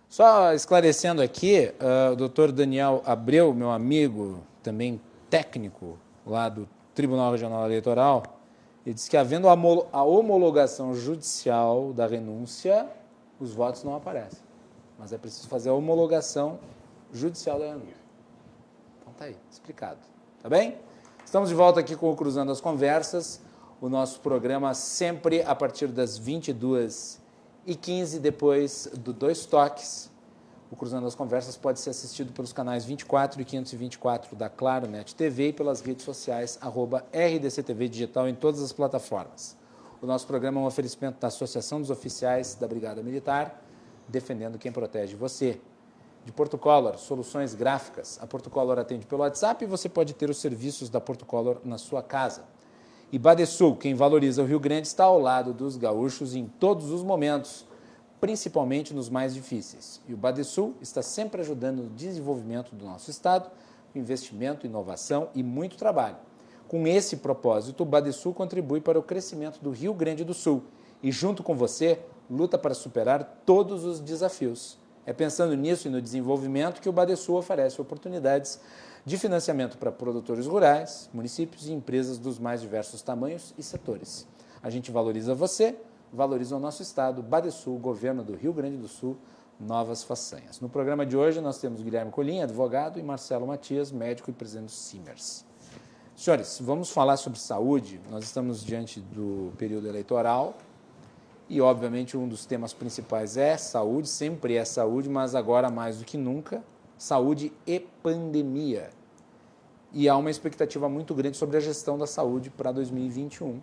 Speaker 2: Só esclarecendo aqui, o doutor Daniel Abreu, meu amigo, também técnico lá do Tribunal Regional Eleitoral, ele disse que havendo a homologação judicial da renúncia, os votos não aparecem. Mas é preciso fazer a homologação judicial da renúncia. Então tá aí, explicado. Tá bem? Estamos de volta aqui com o Cruzando as Conversas, o nosso programa sempre a partir das 22h15, depois do Dois Toques. O Cruzando as Conversas pode ser assistido pelos canais 24 e 524 da Claro Net TV e pelas redes sociais @RDCTV Digital em todas as plataformas. O nosso programa é um oferecimento da Associação dos Oficiais da Brigada Militar, defendendo quem protege você. De Portocolor, soluções gráficas. A Portocolor atende pelo WhatsApp e você pode ter os serviços da Portocolor na sua casa. E Badesul, quem valoriza o Rio Grande, está ao lado dos gaúchos em todos os momentos, principalmente nos mais difíceis. E o Badesul está sempre ajudando no desenvolvimento do nosso estado, investimento, inovação e muito trabalho. Com esse propósito, o Badesul contribui para o crescimento do Rio Grande do Sul e, junto com você, luta para superar todos os desafios. É pensando nisso e no desenvolvimento que o Badesul oferece oportunidades de financiamento para produtores rurais, municípios e empresas dos mais diversos tamanhos e setores. A gente valoriza você, valoriza o nosso estado. Badesul, Governo do Rio Grande do Sul, novas façanhas. No programa de hoje nós temos Guilherme Colin, advogado, e Marcelo Matias, médico e presidente do Simers. Senhores, vamos falar sobre saúde. Nós estamos diante do período eleitoral e, obviamente, um dos temas principais é saúde, sempre é saúde, mas agora mais do que nunca, saúde e pandemia. E há uma expectativa muito grande sobre a gestão da saúde para 2021,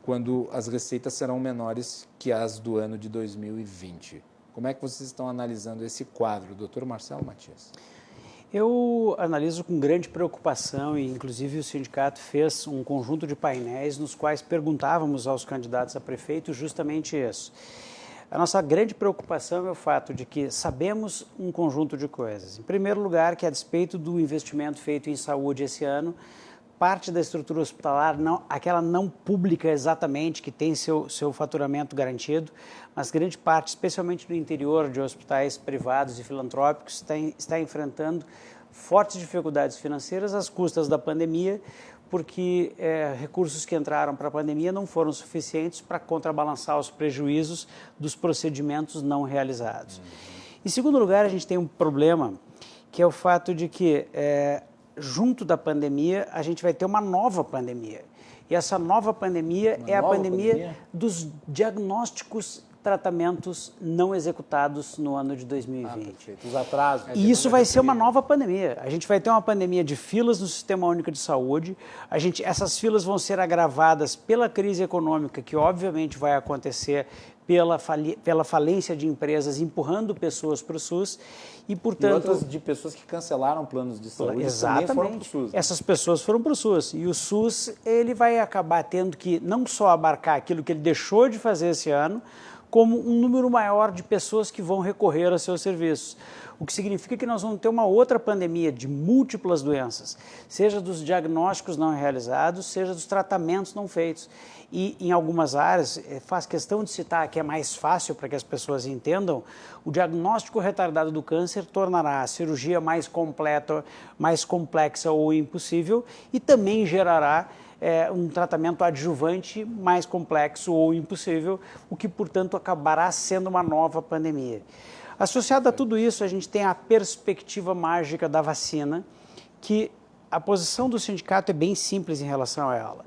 Speaker 2: quando as receitas serão menores que as do ano de 2020. Como é que vocês estão analisando esse quadro, doutor Marcelo Matias?
Speaker 5: Eu analiso com grande preocupação e, inclusive, o sindicato fez um conjunto de painéis nos quais perguntávamos aos candidatos a prefeito justamente isso. A nossa grande preocupação é o fato de que sabemos um conjunto de coisas. Em primeiro lugar, que a despeito do investimento feito em saúde esse ano, parte da estrutura hospitalar, aquela não pública exatamente, que tem seu faturamento garantido, mas grande parte, especialmente no interior de hospitais privados e filantrópicos, está enfrentando fortes dificuldades financeiras às custas da pandemia, porque recursos que entraram para a pandemia não foram suficientes para contrabalançar os prejuízos dos procedimentos não realizados. Em segundo lugar, a gente tem um problema, que é o fato de que junto da pandemia, a gente vai ter uma nova pandemia. E essa nova pandemia é a pandemia dos diagnósticos, tratamentos não executados no ano de 2020.
Speaker 2: Os atrasos.
Speaker 5: E isso vai ser uma nova pandemia. A gente vai ter uma pandemia de filas no Sistema Único de Saúde. Essas filas vão ser agravadas pela crise econômica, que obviamente vai acontecer pela falência de empresas empurrando pessoas para o SUS e, portanto...
Speaker 2: E outras de pessoas que cancelaram planos de saúde.
Speaker 5: Exatamente.
Speaker 2: Também foram para o SUS. Né?
Speaker 5: Essas pessoas foram para o SUS. E o SUS ele vai acabar tendo que não só abarcar aquilo que ele deixou de fazer esse ano, como um número maior de pessoas que vão recorrer a seus serviços. O que significa que nós vamos ter uma outra pandemia de múltiplas doenças, seja dos diagnósticos não realizados, seja dos tratamentos não feitos. E em algumas áreas, faz questão de citar que é mais fácil para que as pessoas entendam, o diagnóstico retardado do câncer tornará a cirurgia mais completa, mais complexa ou impossível e também gerará um tratamento adjuvante mais complexo ou impossível, o que, portanto, acabará sendo uma nova pandemia. Associado a tudo isso, a gente tem a perspectiva mágica da vacina, que a posição do sindicato é bem simples em relação a ela.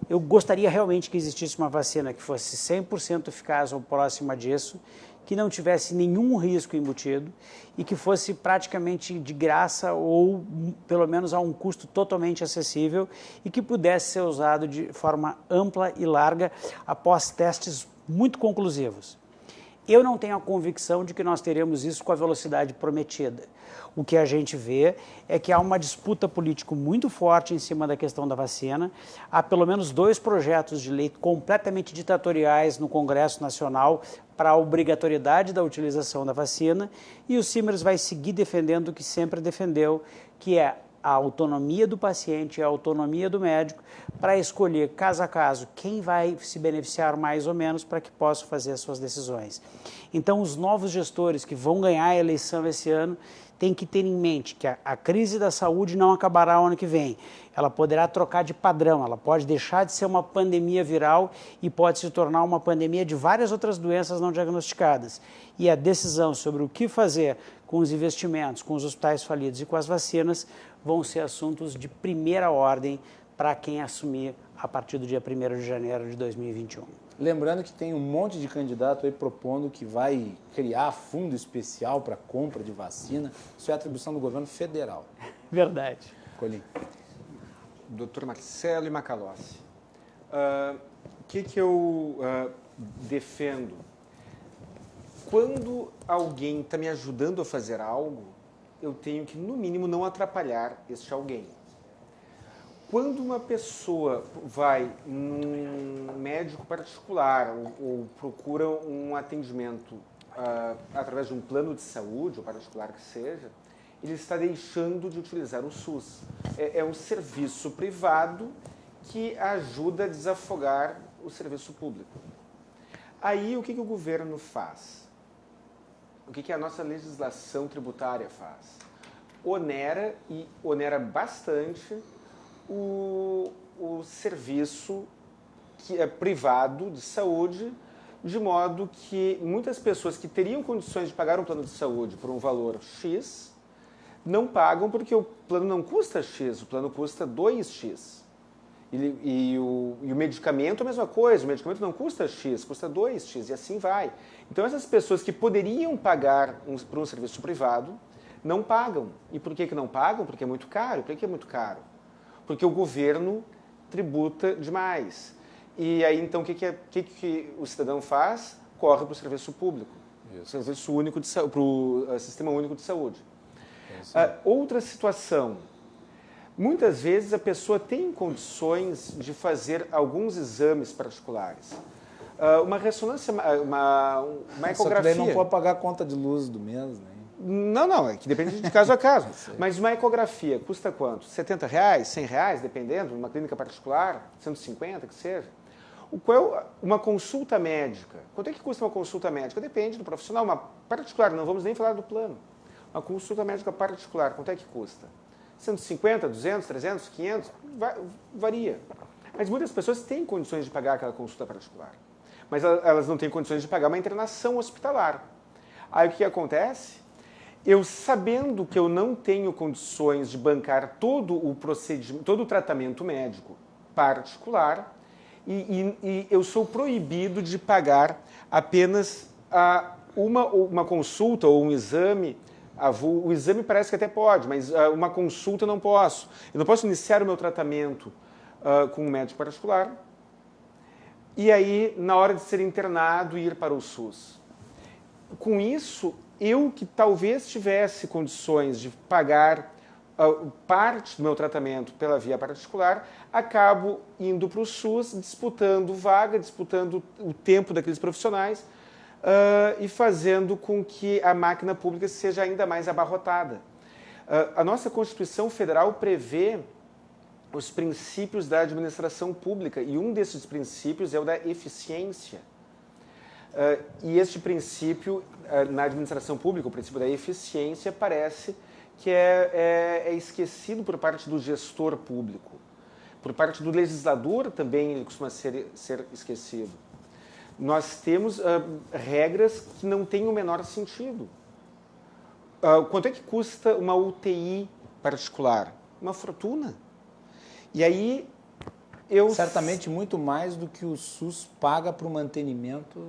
Speaker 5: Eu gostaria realmente que existisse uma vacina que fosse 100% eficaz ou próxima disso, que não tivesse nenhum risco embutido e que fosse praticamente de graça ou pelo menos a um custo totalmente acessível e que pudesse ser usado de forma ampla e larga após testes muito conclusivos. Eu não tenho a convicção de que nós teremos isso com a velocidade prometida. O que a gente vê é que há uma disputa política muito forte em cima da questão da vacina. Há pelo menos 2 projetos de lei completamente ditatoriais no Congresso Nacional para a obrigatoriedade da utilização da vacina e o Simers vai seguir defendendo o que sempre defendeu, que é a autonomia do paciente e a autonomia do médico para escolher caso a caso quem vai se beneficiar mais ou menos para que possa fazer as suas decisões. Então, os novos gestores que vão ganhar a eleição esse ano têm que ter em mente que a crise da saúde não acabará o ano que vem. Ela poderá trocar de padrão, ela pode deixar de ser uma pandemia viral e pode se tornar uma pandemia de várias outras doenças não diagnosticadas. E a decisão sobre o que fazer com os investimentos, com os hospitais falidos e com as vacinas vão ser assuntos de primeira ordem para quem assumir a partir do dia 1º de janeiro de 2021.
Speaker 2: Lembrando que tem um monte de candidato aí propondo que vai criar fundo especial para compra de vacina. Isso é atribuição do governo federal.
Speaker 5: Verdade.
Speaker 2: Colim.
Speaker 6: Dr. Marcelo e Macalossi, o que eu defendo? Quando alguém está me ajudando a fazer algo, eu tenho que, no mínimo, não atrapalhar este alguém. Quando uma pessoa vai num médico particular ou procura um atendimento através de um plano de saúde, ou particular que seja, ele está deixando de utilizar o SUS. É um serviço privado que ajuda a desafogar o serviço público. Aí, o que o governo faz? O que a nossa legislação tributária faz? Onera bastante o serviço que é privado de saúde, de modo que muitas pessoas que teriam condições de pagar um plano de saúde por um valor X, não pagam porque o plano não custa X, o plano custa 2X. E o medicamento é a mesma coisa, o medicamento não custa X, custa 2X, e assim vai. Então, essas pessoas que poderiam pagar por um serviço privado, não pagam. E por que não pagam? Porque é muito caro. Por que é muito caro? Porque o governo tributa demais. E aí, então, o que o cidadão faz? Corre para o serviço público, serviço único para o Sistema Único de Saúde. Outra situação. Muitas vezes a pessoa tem condições de fazer alguns exames particulares. Uma ressonância, uma ecografia.
Speaker 2: Só que daí não pode pagar a conta de luz do mês, né?
Speaker 6: Não, é que depende de caso a caso. Mas uma ecografia custa quanto? R$70, R$100, dependendo, numa clínica particular, 150, que seja. Uma consulta médica. Quanto é que custa uma consulta médica? Depende do profissional. Uma particular, não vamos nem falar do plano. Uma consulta médica particular, quanto é que custa? 150, 200, 300, 500, varia. Mas muitas pessoas têm condições de pagar aquela consulta particular. Mas elas não têm condições de pagar uma internação hospitalar. Aí o que acontece? Eu, sabendo que eu não tenho condições de bancar todo o procedimento, todo o tratamento médico particular, e eu sou proibido de pagar apenas uma consulta ou um exame. O exame parece que até pode, mas uma consulta eu não posso. Eu não posso iniciar o meu tratamento com um médico particular e aí, na hora de ser internado, ir para o SUS. Com isso, eu que talvez tivesse condições de pagar parte do meu tratamento pela via particular, acabo indo para o SUS, disputando vaga, disputando o tempo daqueles profissionais, e fazendo com que a máquina pública seja ainda mais abarrotada. A nossa Constituição Federal prevê os princípios da administração pública, e um desses princípios é o da eficiência. E este princípio, na administração pública, o princípio da eficiência, parece que é esquecido por parte do gestor público. Por parte do legislador também ele costuma ser esquecido. Nós temos regras que não têm o menor sentido. Quanto é que custa uma UTI particular? uma fortuna. E aí eu...
Speaker 2: Certamente muito mais do que o SUS paga para o mantenimento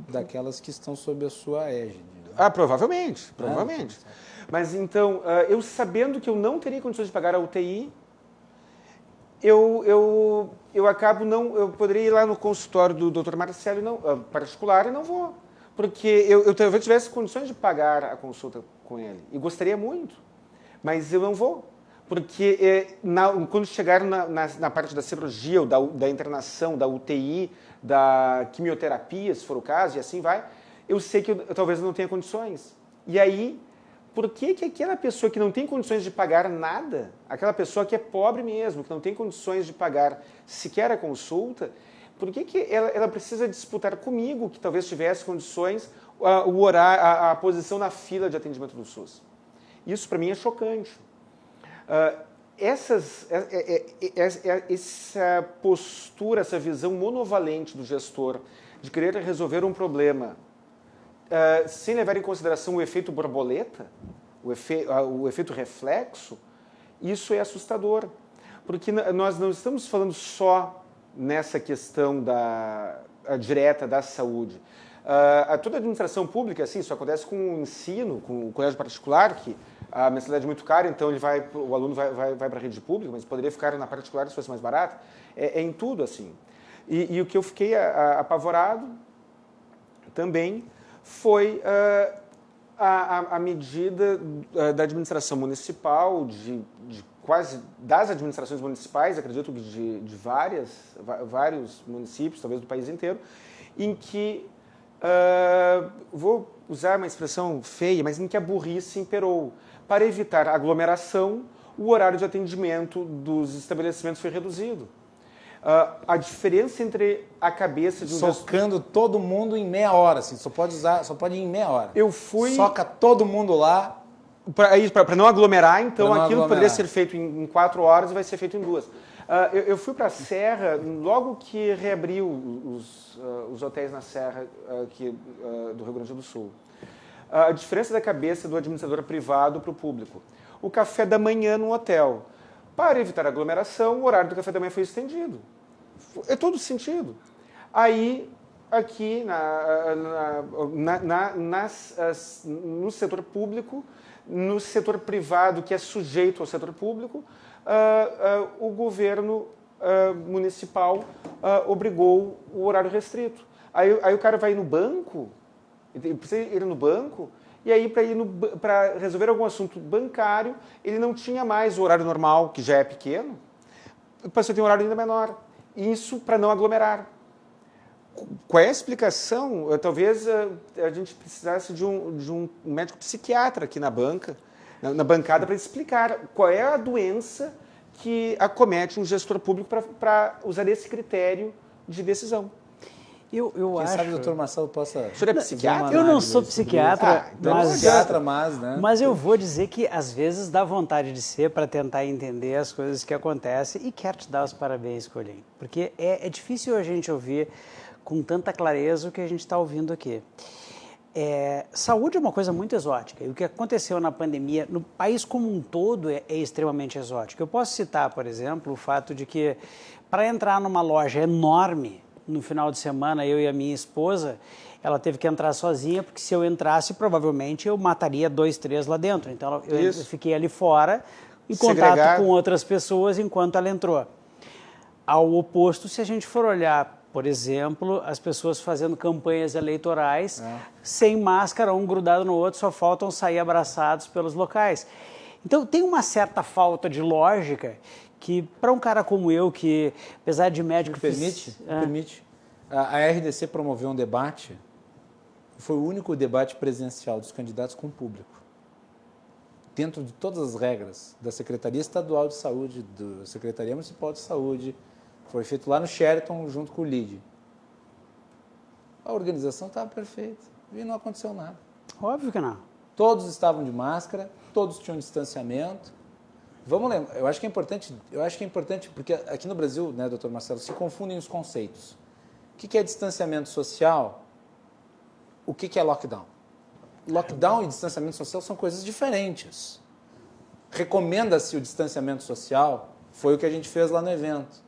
Speaker 2: daquelas que estão sob a sua égide. Né?
Speaker 6: Provavelmente. Mas então, eu sabendo que eu não teria condições de pagar a UTI, eu acabo não... Eu poderia ir lá no consultório do Dr. Marcelo particular e não vou. Porque eu talvez tivesse condições de pagar a consulta com ele. E gostaria muito. Mas eu não vou. Porque quando chegar na parte da cirurgia, ou da internação, da UTI, da quimioterapia, se for o caso, e assim vai, eu sei que talvez eu não tenha condições. E aí, por que aquela pessoa que não tem condições de pagar nada, aquela pessoa que é pobre mesmo, que não tem condições de pagar sequer a consulta, por que ela precisa disputar comigo, que talvez tivesse condições, o horário, a posição na fila de atendimento do SUS? Isso, para mim, é chocante. Essa postura, essa visão monovalente do gestor de querer resolver um problema sem levar em consideração o efeito borboleta, o efeito reflexo, isso é assustador. Porque nós não estamos falando só nessa questão direta da saúde. Toda a administração pública, assim, isso acontece com o ensino, com o colégio particular, que a mensalidade é muito cara, então o aluno vai para a rede pública, mas poderia ficar na particular se fosse mais barato. É em tudo assim. E o que eu fiquei apavorado também foi a medida da administração municipal, quase das administrações municipais, acredito que de vários municípios, talvez do país inteiro, em que, vou usar uma expressão feia, mas em que a burrice imperou. Para evitar aglomeração, o horário de atendimento dos estabelecimentos foi reduzido. A diferença entre a cabeça de um...
Speaker 2: Socando todo mundo em meia hora, assim, só pode ir em meia hora.
Speaker 6: Eu fui...
Speaker 2: Soca todo mundo lá.
Speaker 6: Para não aglomerar, então
Speaker 2: não
Speaker 6: aquilo
Speaker 2: aglomerar.
Speaker 6: poderia ser feito em 4 horas e vai ser feito em 2. Eu fui para a Serra logo que reabriu os hotéis na Serra aqui, do Rio Grande do Sul. A diferença da cabeça do administrador privado para o público. O café da manhã no hotel. Para evitar aglomeração, o horário do café da manhã foi estendido. É todo sentido. Aí, aqui no setor público, no setor privado, que é sujeito ao setor público, o governo municipal obrigou o horário restrito. Aí o cara vai no banco, precisa ir no banco, e aí para resolver algum assunto bancário, ele não tinha mais o horário normal, que já é pequeno, passou a ter um horário ainda menor. Isso para não aglomerar. Qual é a explicação? Talvez a gente precisasse de um médico psiquiatra aqui na bancada, para explicar qual é a doença que acomete um gestor público para usar esse critério de decisão.
Speaker 5: Eu acho...
Speaker 2: sabe o doutor Marcelo possa...
Speaker 6: O senhor é psiquiatra?
Speaker 5: Eu não sou psiquiatra,
Speaker 2: mas
Speaker 5: eu vou dizer que às vezes dá vontade de ser para tentar entender as coisas que acontecem, e quero te dar os parabéns, Colim, porque é difícil a gente ouvir com tanta clareza o que a gente está ouvindo aqui. Saúde é uma coisa muito exótica, e o que aconteceu na pandemia, no país como um todo, é extremamente exótico. Eu posso citar, por exemplo, o fato de que para entrar numa loja enorme, no final de semana, eu e a minha esposa, ela teve que entrar sozinha, porque se eu entrasse, provavelmente eu mataria 2, 3 lá dentro. Então eu fiquei ali fora, em contato com outras pessoas, enquanto ela entrou. Ao oposto, se a gente for olhar, por exemplo, as pessoas fazendo campanhas eleitorais, sem máscara, um grudado no outro, só faltam sair abraçados pelos locais. Então tem uma certa falta de lógica que, para um cara como eu, que apesar de médico...
Speaker 2: Permite. A RDC promoveu um debate, foi o único debate presencial dos candidatos com o público, dentro de todas as regras da Secretaria Estadual de Saúde, da Secretaria Municipal de Saúde, foi feito lá no Sheraton, junto com o LIDE. A organização estava perfeita e não aconteceu nada.
Speaker 5: Óbvio que não.
Speaker 2: Todos estavam de máscara, todos tinham distanciamento. Vamos lembrar, eu acho que é importante, porque aqui no Brasil, né, doutor Marcelo, se confundem os conceitos. O que é distanciamento social? O que é lockdown? Lockdown e distanciamento social são coisas diferentes. recomenda-se o distanciamento social, foi o que a gente fez lá no evento.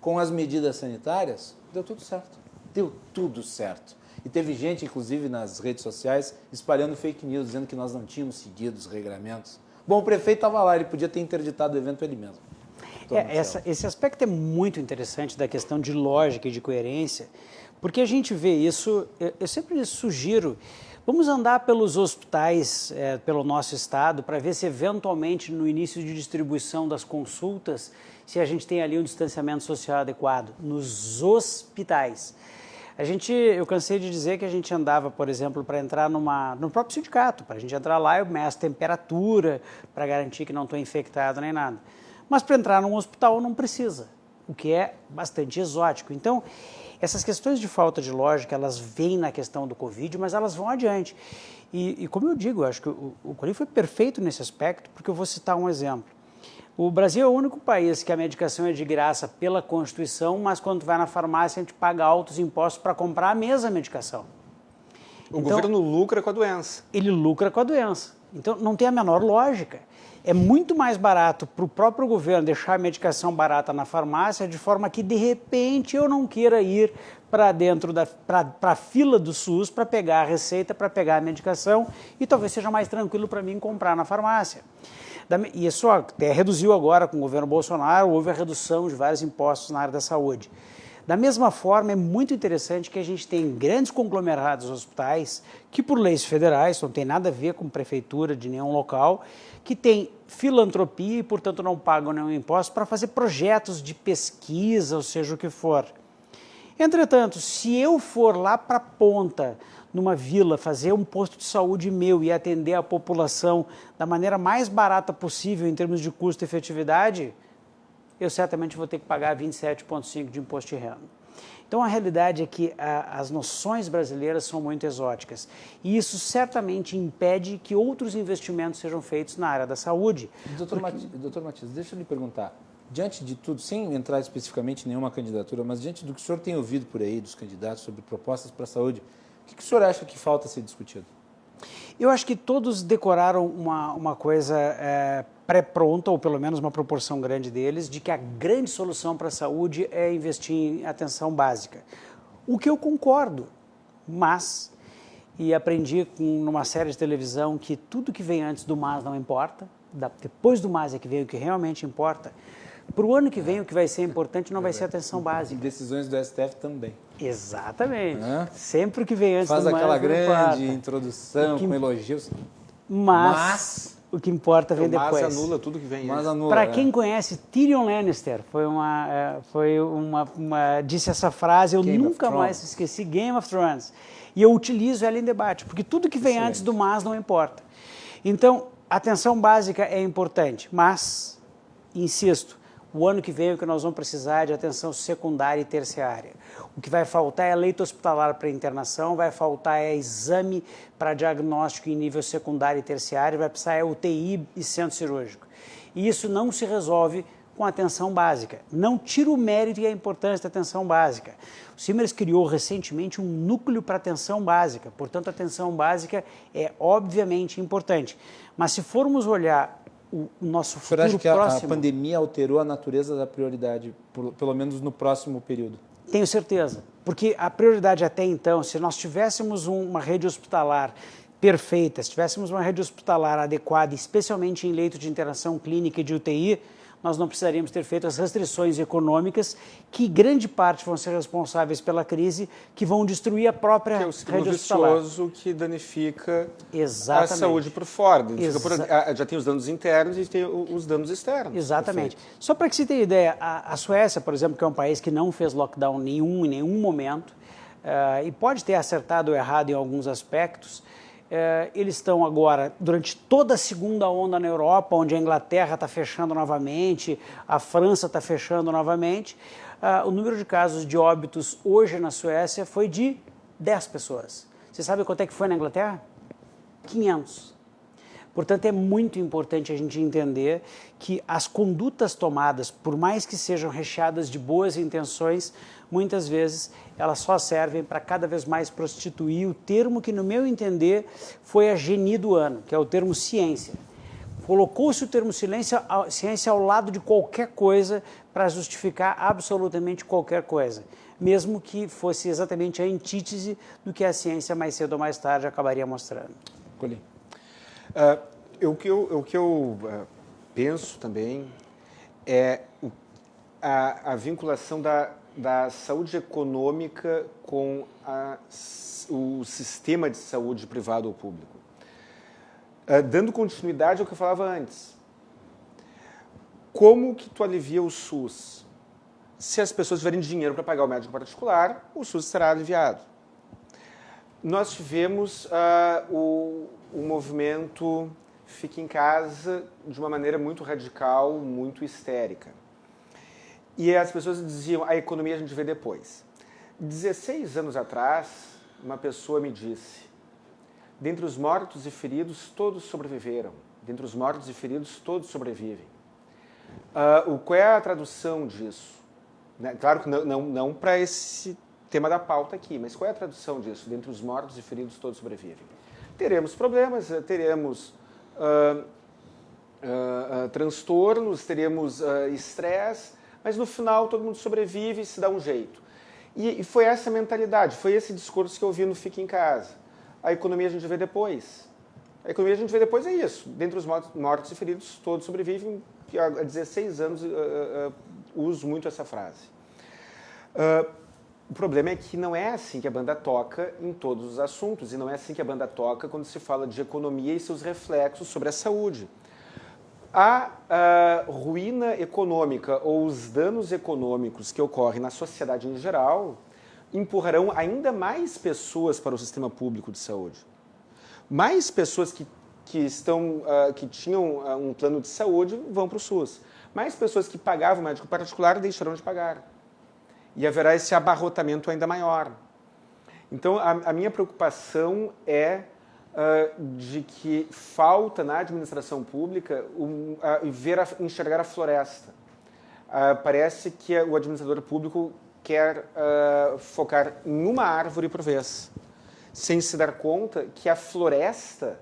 Speaker 2: Com as medidas sanitárias, deu tudo certo. Deu tudo certo. E teve gente, inclusive, nas redes sociais, espalhando fake news, dizendo que nós não tínhamos seguido os regramentos. Bom, o prefeito estava lá, ele podia ter interditado o evento ele mesmo.
Speaker 5: Esse aspecto é muito interessante da questão de lógica e de coerência, porque a gente vê isso, eu sempre sugiro, vamos andar pelos hospitais, pelo nosso estado, para ver se eventualmente no início de distribuição das consultas, se a gente tem ali um distanciamento social adequado, nos hospitais. Eu cansei de dizer que a gente andava, por exemplo, para entrar no próprio sindicato, para a gente entrar lá eu meço temperatura, para garantir que não estou infectado nem nada. Mas para entrar num hospital não precisa, o que é bastante exótico. Então, essas questões de falta de lógica, elas vêm na questão do Covid, mas elas vão adiante. E como eu digo, eu acho que o Corim foi perfeito nesse aspecto, porque eu vou citar um exemplo. O Brasil é o único país que a medicação é de graça pela Constituição, mas quando vai na farmácia a gente paga altos impostos para comprar a mesma medicação.
Speaker 6: O governo lucra com a doença.
Speaker 5: Ele lucra com a doença. Então não tem a menor lógica. É muito mais barato para o próprio governo deixar a medicação barata na farmácia, de forma que de repente eu não queira ir para dentro para a fila do SUS para pegar a receita, para pegar a medicação, e talvez seja mais tranquilo para mim comprar na farmácia. E isso até reduziu agora com o governo Bolsonaro, houve a redução de vários impostos na área da saúde. Da mesma forma, é muito interessante que a gente tem grandes conglomerados hospitais que, por leis federais, não tem nada a ver com prefeitura de nenhum local, que tem filantropia e, portanto, não pagam nenhum imposto para fazer projetos de pesquisa, ou seja, o que for. Entretanto, se eu for lá para a ponta, numa vila, fazer um posto de saúde meu e atender a população da maneira mais barata possível em termos de custo e efetividade, eu certamente vou ter que pagar 27,5% de imposto de renda. Então, a realidade é que as noções brasileiras são muito exóticas e isso certamente impede que outros investimentos sejam feitos na área da saúde.
Speaker 2: Doutor Matias, deixa eu lhe perguntar, diante de tudo, sem entrar especificamente em nenhuma candidatura, mas diante do que o senhor tem ouvido por aí dos candidatos sobre propostas para a saúde, o que o senhor acha que falta ser discutido?
Speaker 5: Eu acho que todos decoraram uma coisa pré-pronta, ou pelo menos uma proporção grande deles, de que a grande solução para a saúde é investir em atenção básica. O que eu concordo, mas, e aprendi numa série de televisão que tudo que vem antes do mas não importa, depois do mas é que vem o que realmente importa. Para o ano que vem, o que vai ser importante não vai ser atenção básica.
Speaker 2: Decisões do STF também.
Speaker 5: Exatamente. Sempre o que vem antes
Speaker 2: faz
Speaker 5: do mas
Speaker 2: aquela grande
Speaker 5: importa.
Speaker 2: introdução com elogios.
Speaker 5: Mas o que importa vem depois.
Speaker 6: Mas anula tudo que vem antes.
Speaker 5: Para quem conhece, Tyrion Lannister disse essa frase, eu nunca mais esqueci, Game of Thrones. E eu utilizo ela em debate, porque tudo que vem antes do mas não importa. Então, atenção básica é importante, mas, insisto, o ano que vem é o que nós vamos precisar de atenção secundária e terciária. O que vai faltar é leito hospitalar para internação, vai faltar exame para diagnóstico em nível secundário e terciário, vai precisar UTI e centro cirúrgico. E isso não se resolve com atenção básica. Não tira o mérito e a importância da atenção básica. O Simers criou recentemente um núcleo para atenção básica, portanto, a atenção básica é obviamente importante. Mas se formos olhar o nosso futuro próximo...
Speaker 2: Você acha que a pandemia alterou a natureza da prioridade, pelo menos no próximo período?
Speaker 5: Tenho certeza, porque a prioridade até então, se nós tivéssemos uma rede hospitalar perfeita, se tivéssemos uma rede hospitalar adequada, especialmente em leito de internação clínica e de UTI, nós não precisaríamos ter feito as restrições econômicas, que grande parte vão ser responsáveis pela crise, que vão destruir a própria rede hospitalar.
Speaker 6: Que é o ciclo vicioso que danifica a saúde por fora. Já tem os danos internos e tem os danos externos.
Speaker 5: Exatamente. Perfeito. Só para que você tenha ideia, a Suécia, por exemplo, que é um país que não fez lockdown nenhum em nenhum momento, e pode ter acertado ou errado em alguns aspectos, eles estão agora, durante toda a segunda onda na Europa, onde a Inglaterra está fechando novamente, a França está fechando novamente, o número de casos de óbitos hoje na Suécia foi de 10 pessoas. Você sabe quanto é que foi na Inglaterra? 500. Portanto, é muito importante a gente entender que as condutas tomadas, por mais que sejam recheadas de boas intenções, muitas vezes elas só servem para cada vez mais prostituir o termo que, no meu entender, foi a geni do ano, que é o termo ciência. Colocou-se o termo ciência ao lado de qualquer coisa para justificar absolutamente qualquer coisa, mesmo que fosse exatamente a antítese do que a ciência mais cedo ou mais tarde acabaria mostrando.
Speaker 2: Colim.
Speaker 6: O que eu penso também é a vinculação da saúde econômica com o sistema de saúde privado ou público. Dando continuidade ao que eu falava antes. Como que tu alivia o SUS? Se as pessoas tiverem dinheiro para pagar o médico particular, o SUS será aliviado. Nós tivemos o movimento Fique em Casa de uma maneira muito radical, muito histérica. E as pessoas diziam, a economia a gente vê depois. 16 anos atrás, uma pessoa me disse, dentre os mortos e feridos, todos sobreviveram. Dentre os mortos e feridos, todos sobrevivem. Qual é a tradução disso? Né? Claro que não para esse tema da pauta aqui, mas qual é a tradução disso? Dentre os mortos e feridos, todos sobrevivem. Teremos problemas, teremos transtornos, teremos estresse, mas no final todo mundo sobrevive e se dá um jeito. E foi essa mentalidade, foi esse discurso que eu vi no Fique em Casa. A economia a gente vê depois. A economia a gente vê depois é isso. Dentre os mortos e feridos, todos sobrevivem. Há 16 anos uso muito essa frase. O problema é que não é assim que a banda toca em todos os assuntos, e não é assim que a banda toca quando se fala de economia e seus reflexos sobre a saúde. A ruína econômica ou os danos econômicos que ocorrem na sociedade em geral empurrarão ainda mais pessoas para o sistema público de saúde. Mais pessoas que tinham um plano de saúde vão para o SUS. Mais pessoas que pagavam médico particular deixarão de pagar. E haverá esse abarrotamento ainda maior. Então, a minha preocupação é de que falta na administração pública enxergar a floresta. Parece que o administrador público quer focar numa árvore por vez, sem se dar conta que a floresta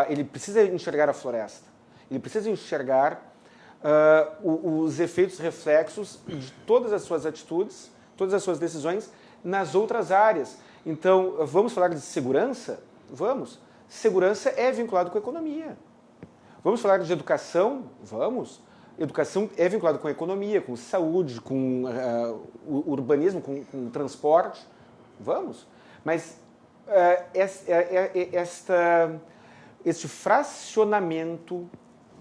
Speaker 6: ele precisa enxergar a floresta. Ele precisa enxergar os efeitos reflexos de todas as suas atitudes, todas as suas decisões nas outras áreas. Então, vamos falar de segurança? Vamos. Segurança é vinculado com a economia. Vamos falar de educação? Vamos. Educação é vinculada com a economia, com saúde, com urbanismo, com transporte. Vamos. Mas este fracionamento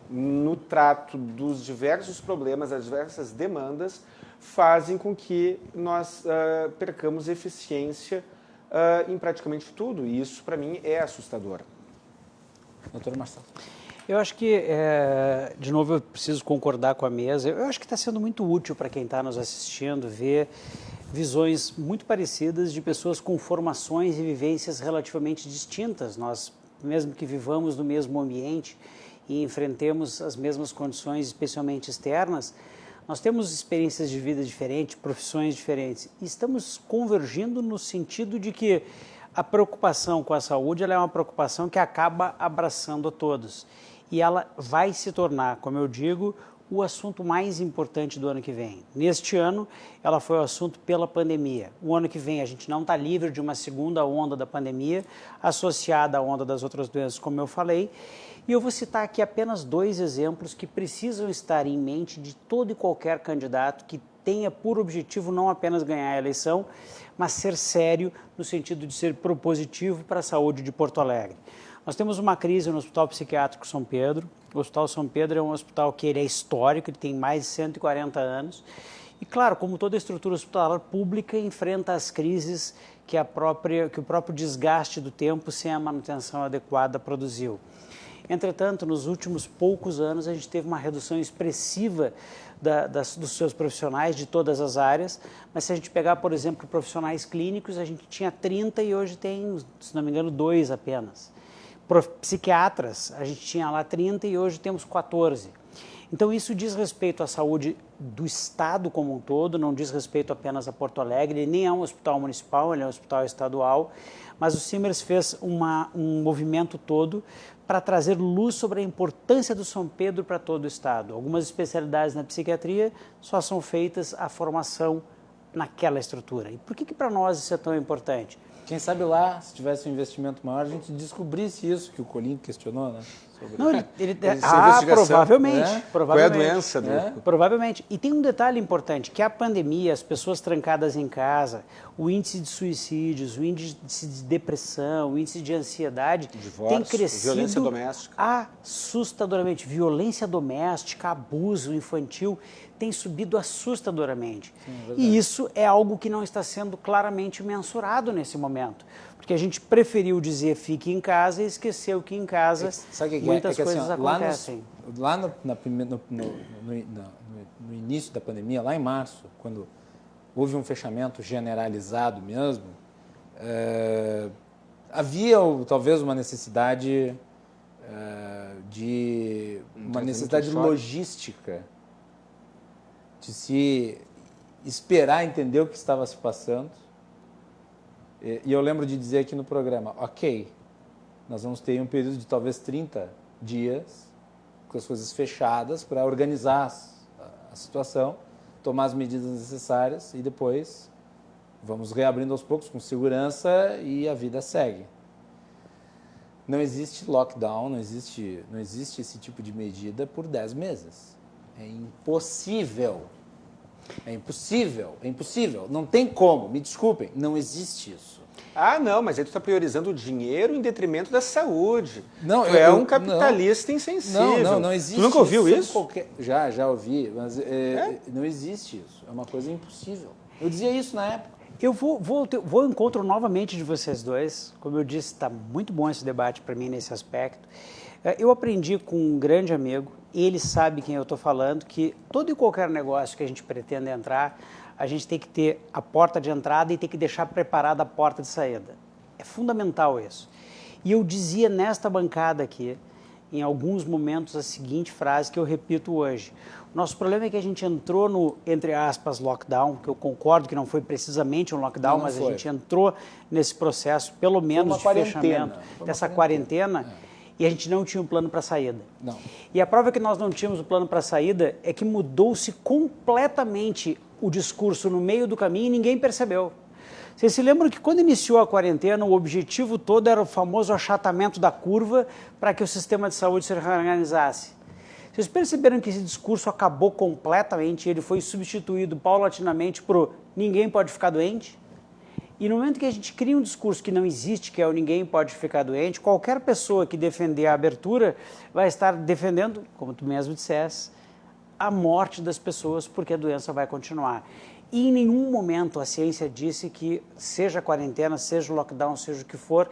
Speaker 6: no trato dos diversos problemas, das diversas demandas, fazem com que nós percamos eficiência em praticamente tudo. E isso, para mim, é assustador.
Speaker 2: Doutor Marcelo.
Speaker 5: Eu acho que, de novo, eu preciso concordar com a mesa. Eu acho que está sendo muito útil para quem está nos assistindo ver visões muito parecidas de pessoas com formações e vivências relativamente distintas. Nós, mesmo que vivamos no mesmo ambiente e enfrentemos as mesmas condições, especialmente externas, nós temos experiências de vida diferentes, profissões diferentes. E estamos convergindo no sentido de que a preocupação com a saúde ela é uma preocupação que acaba abraçando a todos. E ela vai se tornar, como eu digo, o assunto mais importante do ano que vem. Neste ano, ela foi o assunto pela pandemia. O ano que vem, a gente não está livre de uma segunda onda da pandemia, associada à onda das outras doenças, como eu falei. E eu vou citar aqui apenas 2 exemplos que precisam estar em mente de todo e qualquer candidato que tenha por objetivo não apenas ganhar a eleição, mas ser sério no sentido de ser propositivo para a saúde de Porto Alegre. Nós temos uma crise no Hospital Psiquiátrico São Pedro. O Hospital São Pedro é um hospital que ele é histórico, ele tem mais de 140 anos. E, claro, como toda estrutura hospitalar pública, enfrenta as crises que o próprio desgaste do tempo sem a manutenção adequada produziu. Entretanto, nos últimos poucos anos, a gente teve uma redução expressiva dos seus profissionais de todas as áreas, mas se a gente pegar, por exemplo, profissionais clínicos, a gente tinha 30 e hoje tem, se não me engano, 2 apenas. Psiquiatras, a gente tinha lá 30 e hoje temos 14. Então isso diz respeito à saúde do Estado como um todo, não diz respeito apenas a Porto Alegre, ele nem é um hospital municipal, ele é um hospital estadual, mas o Simers fez um movimento todo para trazer luz sobre a importância do São Pedro para todo o Estado. Algumas especialidades na psiquiatria só são feitas a formação naquela estrutura. E por que para nós isso é tão importante?
Speaker 2: Quem sabe lá, se tivesse um investimento maior, a gente descobrisse isso que o Colim questionou, né?
Speaker 5: Não, provavelmente.
Speaker 6: Né?
Speaker 5: Provavelmente.
Speaker 6: Qual é a doença?
Speaker 5: Provavelmente. E tem um detalhe importante, que a pandemia, as pessoas trancadas em casa, o índice de suicídios, o índice de depressão, o índice de ansiedade,
Speaker 6: divórcio,
Speaker 5: tem crescido
Speaker 6: violência doméstica.
Speaker 5: Assustadoramente. Violência doméstica, abuso infantil, tem subido assustadoramente. Sim, e isso é algo que não está sendo claramente mensurado nesse momento. Porque a gente preferiu dizer fique em casa e esqueceu que em casa muitas coisas acontecem.
Speaker 2: Lá no início da pandemia, lá em março, quando houve um fechamento generalizado mesmo, havia talvez uma necessidade logística de se esperar entender o que estava se passando. E eu lembro de dizer aqui no programa, ok, nós vamos ter um período de talvez 30 dias com as coisas fechadas para organizar a situação, tomar as medidas necessárias e depois vamos reabrindo aos poucos com segurança e a vida segue. Não existe lockdown, não existe esse tipo de medida por 10 meses. É impossível. É impossível. Não tem como, me desculpem, não existe isso.
Speaker 6: Ah, não, mas aí tu está priorizando o dinheiro em detrimento da saúde.
Speaker 2: Não,
Speaker 6: tu é um capitalista insensível.
Speaker 2: Não existe.
Speaker 6: Tu nunca ouviu isso?
Speaker 2: Já ouvi, mas não existe isso. É uma coisa impossível. Eu dizia isso na época.
Speaker 5: Eu vou ao encontro novamente de vocês dois. Como eu disse, está muito bom esse debate para mim nesse aspecto. Eu aprendi com um grande amigo, ele sabe quem eu estou falando, que todo e qualquer negócio que a gente pretenda entrar, a gente tem que ter a porta de entrada e tem que deixar preparada a porta de saída. É fundamental isso. E eu dizia nesta bancada aqui, em alguns momentos, a seguinte frase que eu repito hoje. O nosso problema é que a gente entrou no, entre aspas, lockdown, que eu concordo que não foi precisamente um lockdown, mas a gente entrou nesse processo, pelo menos de fechamento, dessa quarentena, e a gente não tinha um plano para saída.
Speaker 2: Não.
Speaker 5: E a prova que nós não tínhamos o plano para saída é que mudou-se completamente o discurso no meio do caminho e ninguém percebeu. Vocês se lembram que quando iniciou a quarentena, o objetivo todo era o famoso achatamento da curva para que o sistema de saúde se reorganizasse. Vocês perceberam que esse discurso acabou completamente e ele foi substituído paulatinamente por ninguém pode ficar doente? E no momento que a gente cria um discurso que não existe, que é o ninguém pode ficar doente, qualquer pessoa que defender a abertura vai estar defendendo, como tu mesmo disseste, a morte das pessoas, porque a doença vai continuar. E em nenhum momento a ciência disse que, seja a quarentena, seja o lockdown, seja o que for,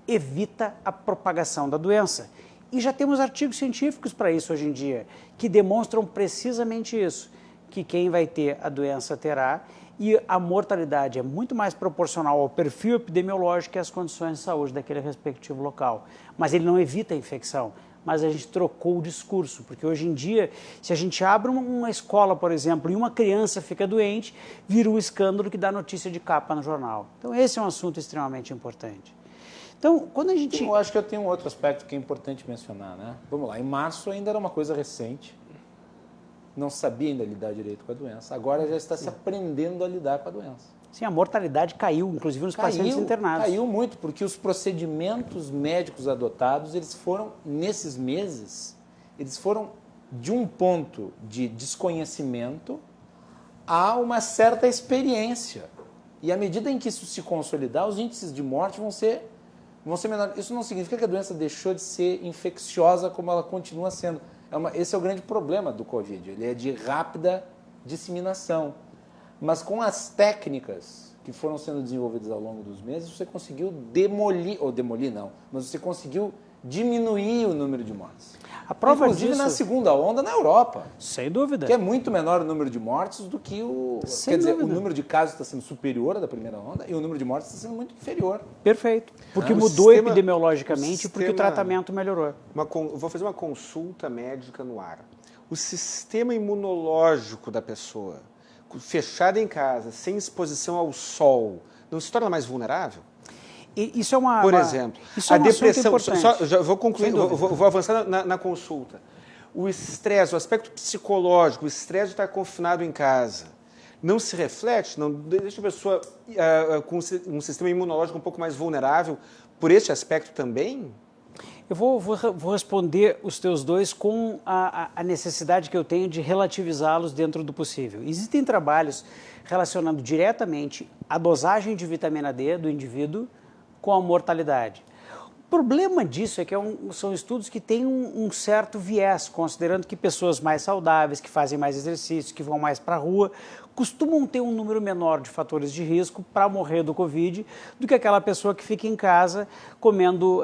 Speaker 5: evita a propagação da doença. E já temos artigos científicos para isso hoje em dia, que demonstram precisamente isso, que quem vai ter a doença terá, e a mortalidade é muito mais proporcional ao perfil epidemiológico e às condições de saúde daquele respectivo local. Mas ele não evita a infecção, mas a gente trocou o discurso, porque hoje em dia, se a gente abre uma escola, por exemplo, e uma criança fica doente, vira um escândalo que dá notícia de capa no jornal. Então esse é um assunto extremamente importante. Então, quando a gente...
Speaker 2: Eu acho que eu tenho um outro aspecto que é importante mencionar, né? Vamos lá, em março ainda era uma coisa recente, não sabia ainda lidar direito com a doença, agora já está se aprendendo a lidar com a doença.
Speaker 5: Sim, a mortalidade caiu, inclusive nos pacientes internados.
Speaker 2: Caiu muito, porque os procedimentos médicos adotados, eles foram, nesses meses, eles foram de um ponto de desconhecimento a uma certa experiência. E à medida em que isso se consolidar, os índices de morte vão ser menores. Isso não significa que a doença deixou de ser infecciosa como ela continua sendo. Esse é o grande problema do Covid, ele é de rápida disseminação. Mas com as técnicas que foram sendo desenvolvidas ao longo dos meses, você conseguiu mas você conseguiu diminuir o número de mortes.
Speaker 5: A prova
Speaker 2: inclusive
Speaker 5: disso...
Speaker 2: na segunda onda na Europa.
Speaker 5: Sem dúvida.
Speaker 2: Que é muito menor o número de mortes do que o...
Speaker 5: Sem dúvida.
Speaker 2: O número de casos está sendo superior ao da primeira onda e o número de mortes está sendo muito inferior.
Speaker 5: Perfeito. Porque mudou epidemiologicamente, porque o tratamento melhorou.
Speaker 6: Vou fazer uma consulta médica no ar. o sistema imunológico da pessoa, fechada em casa, sem exposição ao sol, não se torna mais vulnerável?
Speaker 5: Isso é uma...
Speaker 6: Por exemplo,
Speaker 5: isso é
Speaker 6: a depressão... Já vou concluir, vou avançar na consulta. O estresse, o aspecto psicológico, o estresse de estar confinado em casa, não se reflete, não deixa a pessoa com um sistema imunológico um pouco mais vulnerável por este aspecto também?
Speaker 5: Eu vou responder os teus dois com a necessidade que eu tenho de relativizá-los dentro do possível. Existem trabalhos relacionando diretamente a dosagem de vitamina D do indivíduo com a mortalidade. O problema disso é que são estudos que têm um certo viés, considerando que pessoas mais saudáveis, que fazem mais exercício, que vão mais para a rua, costumam ter um número menor de fatores de risco para morrer do Covid do que aquela pessoa que fica em casa comendo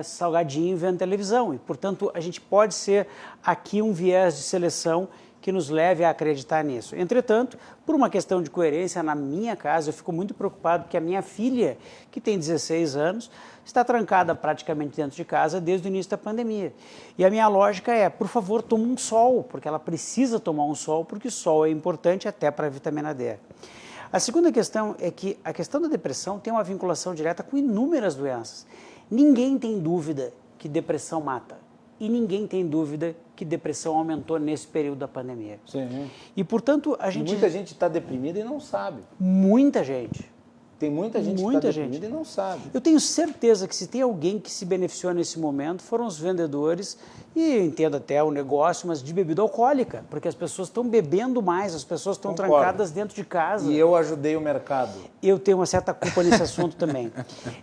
Speaker 5: salgadinho e vendo televisão. E, portanto, a gente pode ser aqui um viés de seleção que nos leve a acreditar nisso. Entretanto, por uma questão de coerência, na minha casa, eu fico muito preocupado porque a minha filha, que tem 16 anos, está trancada praticamente dentro de casa desde o início da pandemia. E a minha lógica é, por favor, toma um sol, porque ela precisa tomar um sol, porque o sol é importante até para a vitamina D. A segunda questão é que a questão da depressão tem uma vinculação direta com inúmeras doenças. Ninguém tem dúvida que depressão mata. E ninguém tem dúvida que depressão aumentou nesse período da pandemia.
Speaker 2: Sim.
Speaker 5: E, portanto,
Speaker 2: muita gente está deprimida e não sabe.
Speaker 5: Muita gente.
Speaker 2: Tem muita gente que está deprimida e não sabe.
Speaker 5: Eu tenho certeza que se tem alguém que se beneficiou nesse momento, foram os vendedores, e eu entendo até o negócio, mas de bebida alcoólica, porque as pessoas estão bebendo mais, as pessoas estão trancadas dentro de casa.
Speaker 2: E eu ajudei o mercado.
Speaker 5: Eu tenho uma certa culpa nesse assunto também.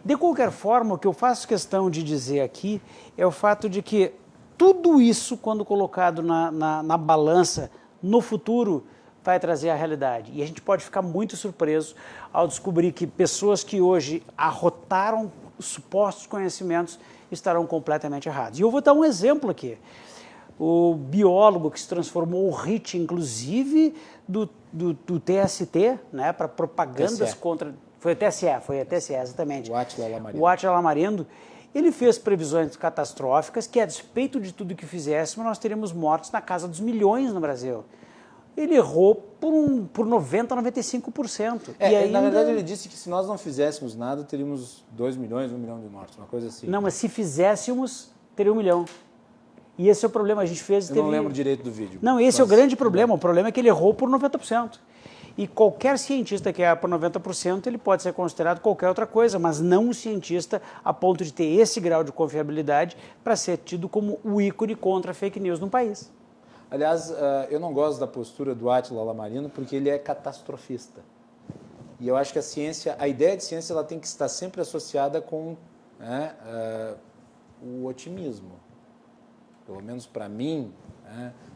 Speaker 5: De qualquer forma, o que eu faço questão de dizer aqui é o fato de que tudo isso, quando colocado na balança, no futuro, vai trazer a realidade. E a gente pode ficar muito surpreso ao descobrir que pessoas que hoje arrotaram supostos conhecimentos estarão completamente errados. E eu vou dar um exemplo aqui. O biólogo que se transformou o HIT, inclusive, do TST, né, para propagandas contra... Foi a TSE, exatamente.
Speaker 2: O Átila Lamarino.
Speaker 5: O Átila Lamarino. Ele fez previsões catastróficas que, a despeito de tudo que fizéssemos, nós teríamos mortes na casa dos milhões no Brasil. Ele errou por 90% a 95%.
Speaker 2: E ainda... Na verdade, ele disse que se nós não fizéssemos nada, teríamos 2 milhões, 1 milhão de mortes, uma coisa assim.
Speaker 5: Não, mas se fizéssemos, teria 1 milhão. E esse é o problema, a gente fez...
Speaker 2: Eu não lembro direito do vídeo.
Speaker 5: Não, esse é o grande problema. O problema é que ele errou por 90%. E qualquer cientista que erra por 90%, ele pode ser considerado qualquer outra coisa, mas não um cientista a ponto de ter esse grau de confiabilidade para ser tido como o ícone contra a fake news no país.
Speaker 2: Aliás, eu não gosto da postura do Átila Lamarino porque ele é catastrofista. E eu acho que a ideia de ciência ela tem que estar sempre associada com o otimismo. Pelo menos para mim,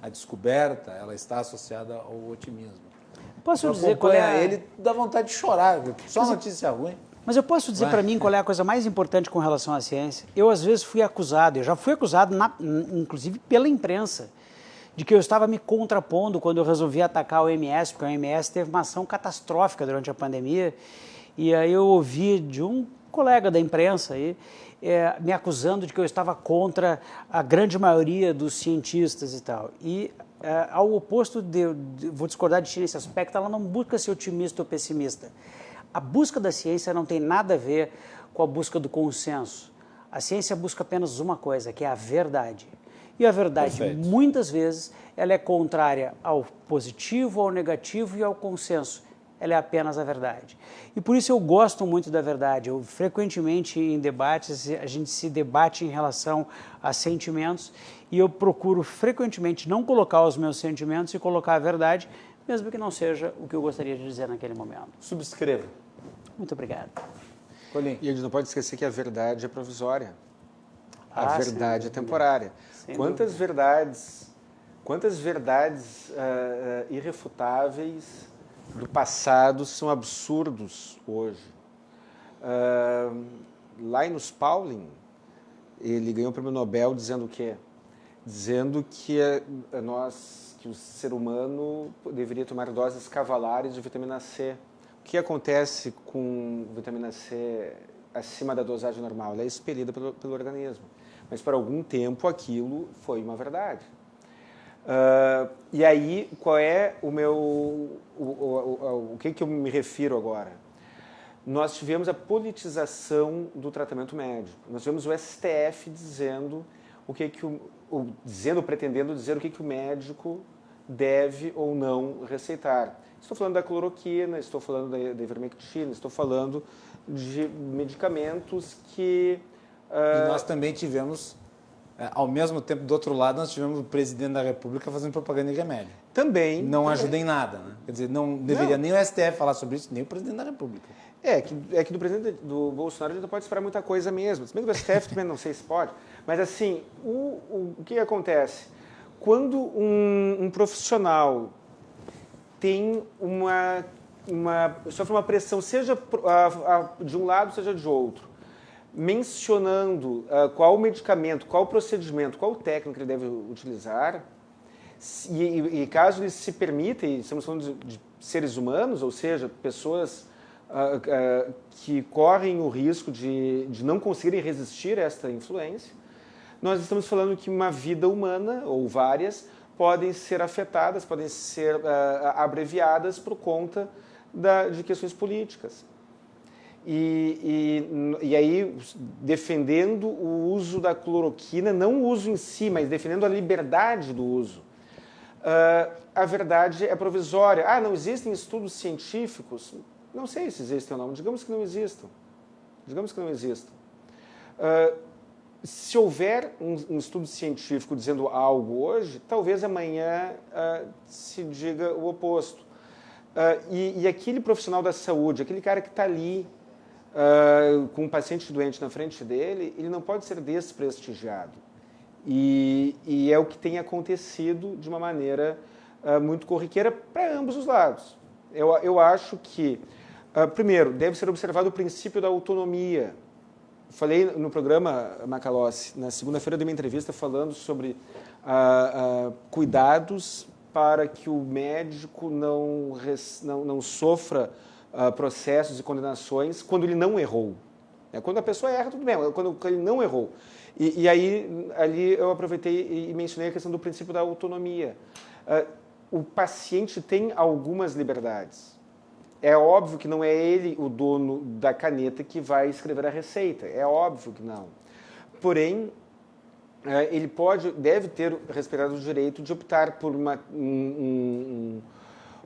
Speaker 2: a descoberta ela está associada ao otimismo.
Speaker 5: Posso dizer qual é
Speaker 2: ele dá vontade de chorar, só notícia ruim.
Speaker 5: Mas eu posso dizer para mim qual é a coisa mais importante com relação à ciência? Eu às vezes eu já fui acusado, inclusive pela imprensa, de que eu estava me contrapondo quando eu resolvi atacar a OMS, porque a OMS teve uma ação catastrófica durante a pandemia, e aí eu ouvi de um colega da imprensa aí, me acusando de que eu estava contra a grande maioria dos cientistas e tal. E ao oposto vou discordar de ti nesse aspecto, ela não busca ser otimista ou pessimista. A busca da ciência não tem nada a ver com a busca do consenso. A ciência busca apenas uma coisa, que é a verdade. E a verdade,
Speaker 2: Perfeito.
Speaker 5: Muitas vezes, ela é contrária ao positivo, ao negativo e ao consenso. Ela é apenas a verdade. E por isso eu gosto muito da verdade. Eu, frequentemente, em debates, a gente se debate em relação a sentimentos e eu procuro, frequentemente, não colocar os meus sentimentos e colocar a verdade, mesmo que não seja o que eu gostaria de dizer naquele momento.
Speaker 2: Subscreva.
Speaker 5: Muito obrigado.
Speaker 2: Colim.
Speaker 6: E a gente não pode esquecer que a verdade é provisória. A
Speaker 5: Ah,
Speaker 6: verdade
Speaker 5: sem
Speaker 6: é temporária.
Speaker 5: Sem
Speaker 6: Quantas verdades irrefutáveis do passado são absurdos hoje. Linus Pauling, ele ganhou o prêmio Nobel dizendo o quê? Dizendo que que o ser humano deveria tomar doses cavalares de vitamina C. O que acontece com vitamina C acima da dosagem normal? Ela é expelida pelo organismo. Mas por algum tempo aquilo foi uma verdade. E aí, qual é o meu... O que eu me refiro agora? Nós tivemos a politização do tratamento médico. Nós tivemos o STF dizendo pretendendo dizer o que o médico deve ou não receitar. Estou falando da cloroquina, estou falando da ivermectina, estou falando de medicamentos que...
Speaker 2: E nós também tivemos, ao mesmo tempo, do outro lado, nós tivemos o presidente da República fazendo propaganda de remédio.
Speaker 6: Também.
Speaker 2: Não ajuda em nada, né? Quer dizer, não deveria nem o STF falar sobre isso, nem o presidente da República.
Speaker 6: Que do presidente do Bolsonaro a gente não pode esperar muita coisa mesmo. Se bem que do STF também não sei se pode. Mas, assim, o que acontece? Quando um profissional tem sofre uma pressão, seja de um lado, seja de outro, mencionando qual medicamento, qual procedimento, qual técnica ele deve utilizar, e caso ele se permita, e estamos falando de seres humanos, ou seja, pessoas que correm o risco de não conseguirem resistir a esta influência, nós estamos falando que uma vida humana, ou várias, podem ser afetadas, podem ser abreviadas por conta de questões políticas. E aí, defendendo o uso da cloroquina, não o uso em si, mas defendendo a liberdade do uso. A verdade é provisória. Não existem estudos científicos? Não sei se existem ou não. Digamos que não existam. Se houver um estudo científico dizendo algo hoje, talvez amanhã se diga o oposto. E aquele profissional da saúde, aquele cara que está ali com um paciente doente na frente dele, ele não pode ser desprestigiado. E é o que tem acontecido de uma maneira muito corriqueira para ambos os lados. Eu acho que, primeiro, deve ser observado o princípio da autonomia. Falei no programa, Macalossi, na segunda-feira de uma entrevista falando sobre cuidados para que o médico não sofra processos e condenações quando ele não errou. Quando a pessoa erra, tudo bem, quando ele não errou. E aí, ali eu aproveitei e mencionei a questão do princípio da autonomia. O paciente tem algumas liberdades. É óbvio que não é ele o dono da caneta que vai escrever a receita. É óbvio que não. Porém, ele deve ter respeitado o direito de optar por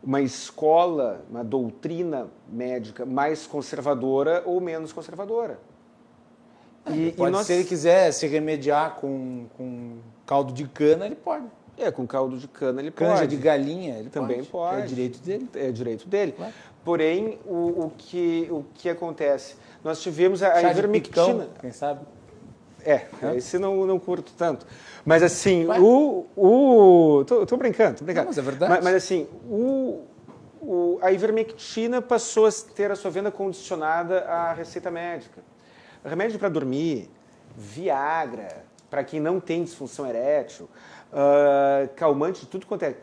Speaker 6: uma escola, uma doutrina médica mais conservadora ou menos conservadora.
Speaker 2: Se ele quiser se remediar com caldo de cana, ele pode.
Speaker 6: Com caldo de cana ele pode.
Speaker 2: Canja de galinha, ele
Speaker 6: também pode.
Speaker 2: É direito dele.
Speaker 6: É direito dele.
Speaker 2: Claro.
Speaker 6: Porém, o que acontece? Nós tivemos a ivermectina.
Speaker 2: Picão, quem sabe?
Speaker 6: Esse não curto tanto. Mas assim, Tô brincando.
Speaker 2: Não, mas é verdade.
Speaker 6: Mas assim, a ivermectina passou a ter a sua venda condicionada à receita médica. Remédio para dormir, Viagra, para quem não tem disfunção erétil, calmante, tudo quanto é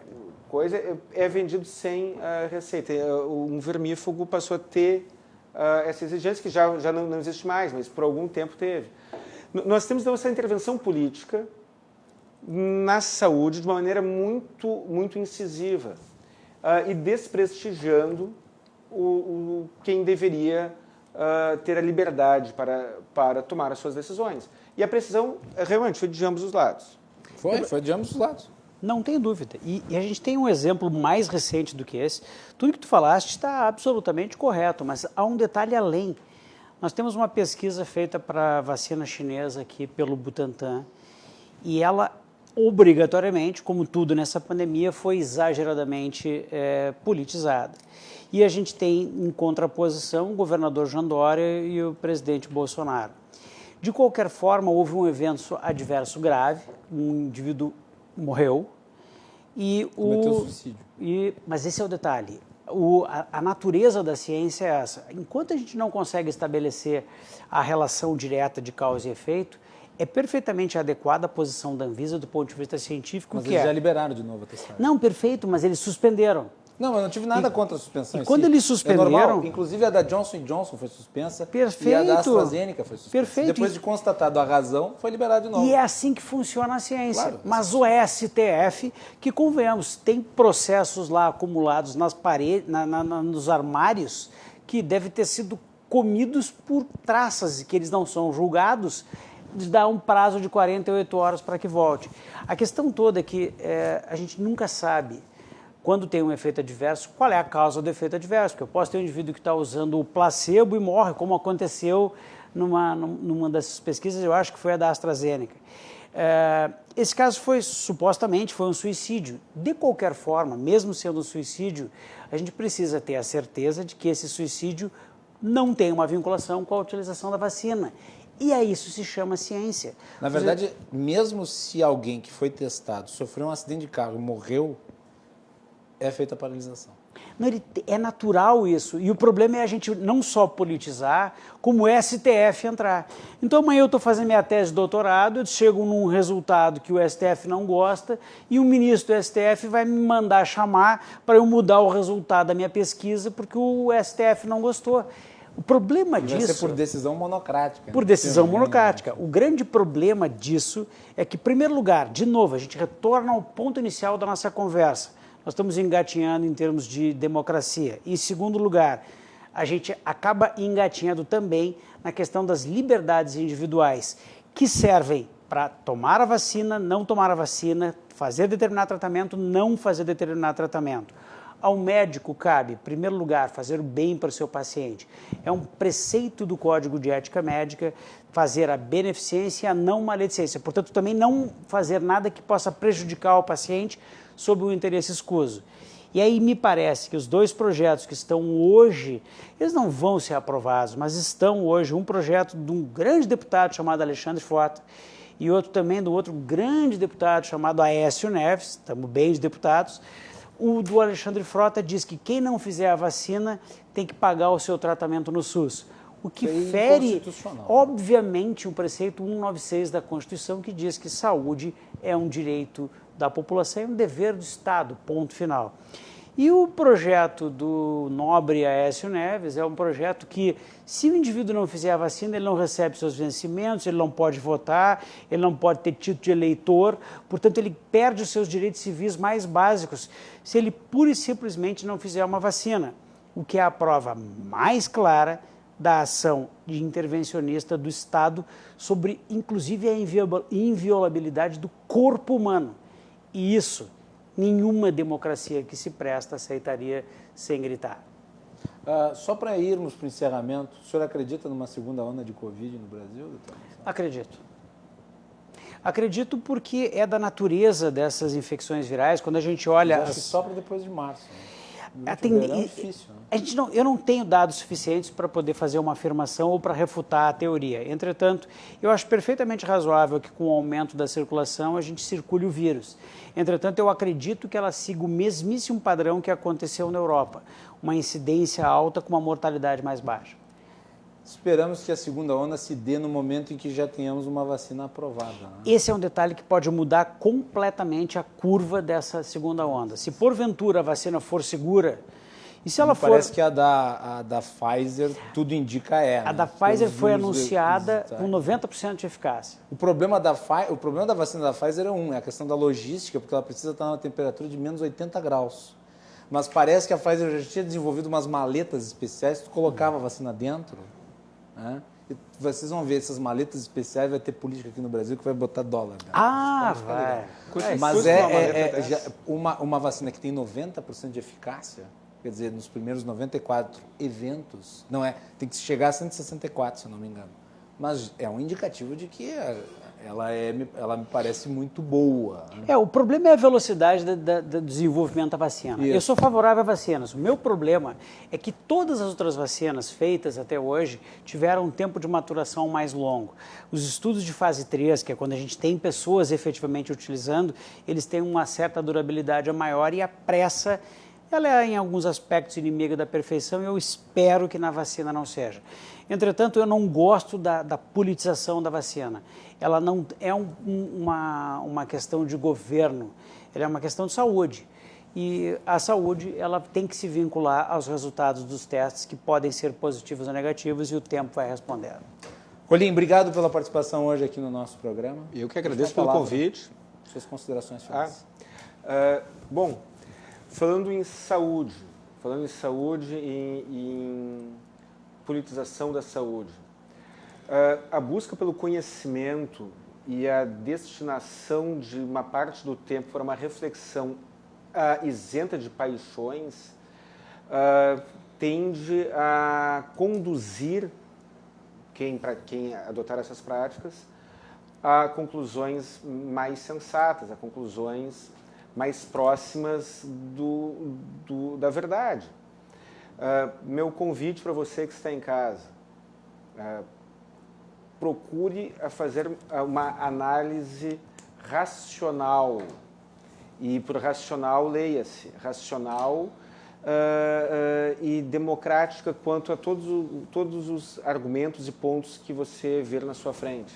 Speaker 6: coisa, é vendido sem receita. Um vermífugo passou a ter essa exigência, que já não existe mais, mas por algum tempo teve. Nós temos, então, essa intervenção política na saúde de uma maneira muito, muito incisiva e desprestigiando quem deveria ter a liberdade para tomar as suas decisões. E a precisão realmente foi de ambos os lados.
Speaker 2: Foi de ambos os lados.
Speaker 5: Não tem dúvida. E a gente tem um exemplo mais recente do que esse. Tudo que tu falaste está absolutamente correto, mas há um detalhe além. Nós temos uma pesquisa feita para a vacina chinesa aqui pelo Butantan e ela, obrigatoriamente, como tudo nessa pandemia, foi exageradamente politizada. E a gente tem, em contraposição, o governador João Dória e o presidente Bolsonaro. De qualquer forma, houve um evento adverso grave, um indivíduo morreu.
Speaker 2: Cometeu suicídio.
Speaker 5: Mas esse é o detalhe. A natureza da ciência é essa. Enquanto a gente não consegue estabelecer a relação direta de causa e efeito, é perfeitamente adequada a posição da Anvisa do ponto de vista científico.
Speaker 2: Mas eles já liberaram de novo a testagem.
Speaker 5: Não, perfeito, mas eles suspenderam.
Speaker 2: Não, eu não tive nada contra a suspensão.
Speaker 5: E quando eles suspenderam...
Speaker 2: É normal. Inclusive a da Johnson & Johnson foi suspensa.
Speaker 5: Perfeito.
Speaker 2: E a da AstraZeneca foi suspensa.
Speaker 5: Perfeito.
Speaker 2: Depois de constatado a razão, foi liberado de novo.
Speaker 5: E é assim que funciona a ciência.
Speaker 2: Claro.
Speaker 5: Mas o STF, que convenhamos, tem processos lá acumulados nas paredes, nos armários, que devem ter sido comidos por traças e que eles não são julgados, dá um prazo de 48 horas para que volte. A questão toda é que a gente nunca sabe, quando tem um efeito adverso, qual é a causa do efeito adverso. Porque eu posso ter um indivíduo que está usando o placebo e morre, como aconteceu numa dessas pesquisas, eu acho que foi a da AstraZeneca. Esse caso supostamente foi um suicídio. De qualquer forma, mesmo sendo um suicídio, a gente precisa ter a certeza de que esse suicídio não tem uma vinculação com a utilização da vacina. E a isso se chama ciência.
Speaker 2: Na verdade, mesmo se alguém que foi testado sofreu um acidente de carro e morreu, é feita a paralisação.
Speaker 5: Não, é natural isso. E o problema é a gente não só politizar, como o STF entrar. Então amanhã eu estou fazendo minha tese de doutorado, eu chego num resultado que o STF não gosta e o ministro do STF vai me mandar chamar para eu mudar o resultado da minha pesquisa porque o STF não gostou. O problema disso...
Speaker 2: Vai ser por decisão monocrática.
Speaker 5: Por decisão monocrática. O grande problema disso é que, em primeiro lugar, de novo, a gente retorna ao ponto inicial da nossa conversa. Nós estamos engatinhando em termos de democracia. E, em segundo lugar, a gente acaba engatinhando também na questão das liberdades individuais, que servem para tomar a vacina, não tomar a vacina, fazer determinado tratamento, não fazer determinado tratamento. Ao médico cabe, em primeiro lugar, fazer o bem para o seu paciente. É um preceito do Código de Ética Médica fazer a beneficência e a não maledicência. Portanto, também não fazer nada que possa prejudicar o paciente sob o interesse escuso. E aí me parece que os dois projetos que estão hoje, eles não vão ser aprovados, mas estão hoje, um projeto de um grande deputado chamado Alexandre Frota e outro também do outro grande deputado chamado Aécio Neves, estamos bem de deputados. O do Alexandre Frota diz que quem não fizer a vacina tem que pagar o seu tratamento no SUS. O que fere, obviamente, o preceito 196 da Constituição, que diz que saúde é um direito da população e um dever do Estado, ponto final. E o projeto do nobre Aécio Neves é um projeto que, se o indivíduo não fizer a vacina, ele não recebe seus vencimentos, ele não pode votar, ele não pode ter título de eleitor, portanto, ele perde os seus direitos civis mais básicos se ele pura e simplesmente não fizer uma vacina, o que é a prova mais clara da ação de intervencionista do Estado sobre, inclusive, a inviolabilidade do corpo humano. E isso, nenhuma democracia que se presta aceitaria sem gritar.
Speaker 2: Só para irmos para o encerramento, o senhor acredita numa segunda onda de Covid no Brasil, doutor?
Speaker 5: Acredito. Acredito porque é da natureza dessas infecções virais. Quando a gente olha...
Speaker 2: Mas acho que só para depois de março. Né?
Speaker 5: É
Speaker 2: difícil, né?
Speaker 5: Eu não tenho dados suficientes para poder fazer uma afirmação ou para refutar a teoria. Entretanto, eu acho perfeitamente razoável que com o aumento da circulação a gente circule o vírus. Entretanto, eu acredito que ela siga o mesmíssimo padrão que aconteceu na Europa. Uma incidência alta com uma mortalidade mais baixa.
Speaker 2: Esperamos que a segunda onda se dê no momento em que já tenhamos uma vacina aprovada. Né?
Speaker 5: Esse é um detalhe que pode mudar completamente a curva dessa segunda onda. Se porventura a vacina for segura, e se ela for...
Speaker 2: Parece que a da Pfizer, tudo indica
Speaker 5: A da Pfizer foi anunciada com 90% de eficácia.
Speaker 2: O problema da vacina da Pfizer é a questão da logística, porque ela precisa estar numa temperatura de menos 80 graus. Mas parece que a Pfizer já tinha desenvolvido umas maletas especiais, tu colocava a vacina dentro, né? E vocês vão ver, essas maletas especiais, vai ter política aqui no Brasil que vai botar dólar. Né?
Speaker 5: Vai.
Speaker 2: Mas uma vacina que tem 90% de eficácia, quer dizer, nos primeiros 94 eventos, tem que chegar a 164, se eu não me engano. Mas é um indicativo de que ela me parece muito boa. Né?
Speaker 5: O problema é a velocidade do desenvolvimento da vacina. Isso. Eu sou favorável a vacinas. O meu problema é que todas as outras vacinas feitas até hoje tiveram um tempo de maturação mais longo. Os estudos de fase 3, que é quando a gente tem pessoas efetivamente utilizando, eles têm uma certa durabilidade maior e a pressa, ela é em alguns aspectos inimiga da perfeição e eu espero que na vacina não seja. Entretanto, eu não gosto da politização da vacina. Ela não é uma questão de governo, ela é uma questão de saúde. E a saúde, ela tem que se vincular aos resultados dos testes, que podem ser positivos ou negativos, e o tempo vai responder.
Speaker 2: Colim, obrigado pela participação hoje aqui no nosso programa.
Speaker 6: Eu que agradeço pelo convite.
Speaker 2: Suas considerações finais.
Speaker 6: Bom, falando em saúde e em politização da saúde, a busca pelo conhecimento e a destinação de uma parte do tempo para uma reflexão isenta de paixões tende a conduzir quem adotar essas práticas a conclusões mais sensatas, a conclusões mais próximas da verdade. Meu convite para você que está em casa, procure fazer uma análise racional. E por racional, leia-se, racional e democrática quanto a todos os argumentos e pontos que você vê na sua frente.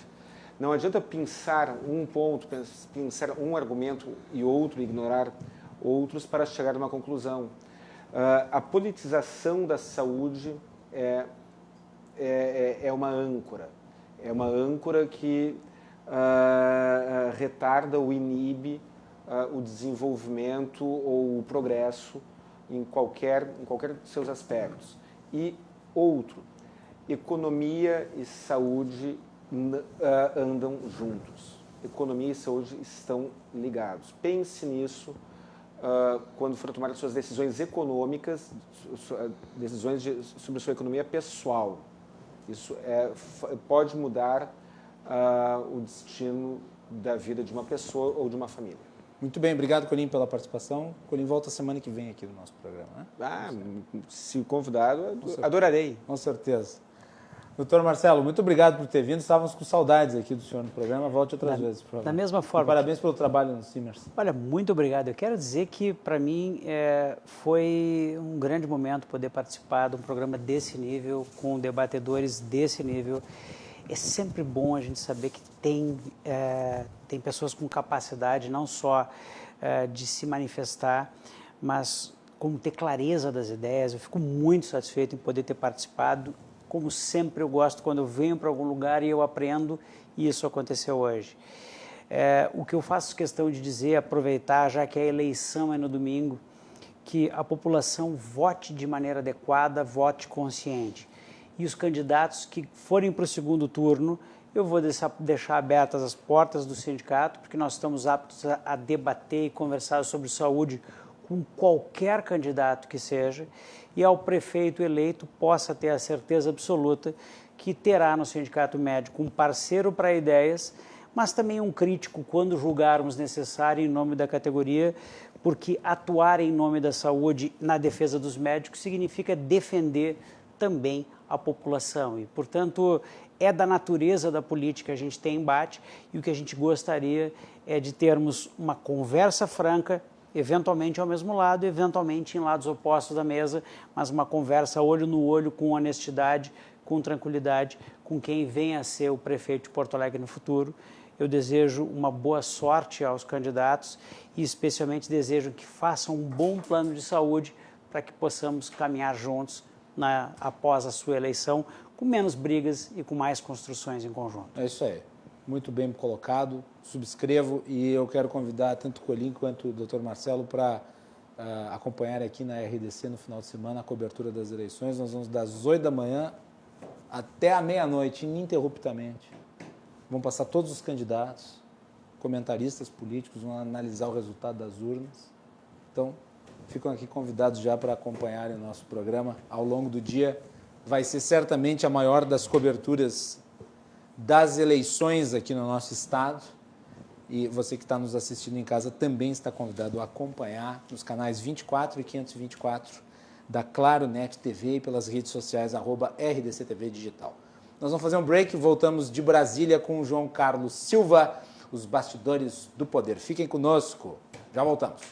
Speaker 6: Não adianta pensar um ponto, pensar um argumento e outro, ignorar outros para chegar a uma conclusão. A politização da saúde é uma âncora. É uma âncora que retarda ou inibe o desenvolvimento ou o progresso em qualquer de seus aspectos. E outro, economia e saúde andam juntos. Economia e saúde estão ligados. Pense nisso quando for tomar as suas decisões econômicas, decisões sobre a sua economia pessoal. Isso pode mudar o destino da vida de uma pessoa ou de uma família.
Speaker 2: Muito bem, obrigado, Colim, pela participação. Colim volta semana que vem aqui no nosso programa, né?
Speaker 6: Se convidado, adorarei.
Speaker 2: Com certeza. Doutor Marcelo, muito obrigado por ter vindo. Estávamos com saudades aqui do senhor no programa. Volte outras vezes.
Speaker 5: Da mesma forma.
Speaker 2: E parabéns pelo trabalho no Simers.
Speaker 5: Olha, muito obrigado. Eu quero dizer que, para mim, foi um grande momento poder participar de um programa desse nível, com debatedores desse nível. É sempre bom a gente saber que tem pessoas com capacidade não só de se manifestar, mas como ter clareza das ideias. Eu fico muito satisfeito em poder ter participado. Como sempre eu gosto quando eu venho para algum lugar e eu aprendo, e isso aconteceu hoje. O que eu faço questão de dizer, aproveitar, já que a eleição é no domingo, que a população vote de maneira adequada, vote consciente. E os candidatos que forem para o segundo turno, eu vou deixar abertas as portas do sindicato, porque nós estamos aptos a debater e conversar sobre saúde com qualquer candidato que seja, e ao prefeito eleito possa ter a certeza absoluta que terá no Sindicato Médico um parceiro para ideias, mas também um crítico quando julgarmos necessário em nome da categoria, porque atuar em nome da saúde na defesa dos médicos significa defender também a população e, portanto, é da natureza da política a gente ter embate, e o que a gente gostaria é de termos uma conversa franca, eventualmente ao mesmo lado, eventualmente em lados opostos da mesa, mas uma conversa olho no olho, com honestidade, com tranquilidade, com quem venha a ser o prefeito de Porto Alegre no futuro. Eu desejo uma boa sorte aos candidatos e especialmente desejo que façam um bom plano de saúde para que possamos caminhar juntos após a sua eleição, com menos brigas e com mais construções em conjunto.
Speaker 2: É isso aí. Muito bem colocado, subscrevo, e eu quero convidar tanto o Colim quanto o Dr. Marcelo para acompanhar aqui na RDC no final de semana a cobertura das eleições. Nós vamos das 8 da manhã até a meia-noite, ininterruptamente. Vão passar todos os candidatos, comentaristas políticos, vão analisar o resultado das urnas. Então, ficam aqui convidados já para acompanharem o nosso programa ao longo do dia. Vai ser certamente a maior das coberturas das eleições aqui no nosso estado, e você que está nos assistindo em casa também está convidado a acompanhar nos canais 24 e 524 da Claro Net TV e pelas redes sociais @RDCTV Digital. Nós vamos fazer um break, voltamos de Brasília com o João Carlos Silva, os bastidores do poder. Fiquem conosco, já voltamos.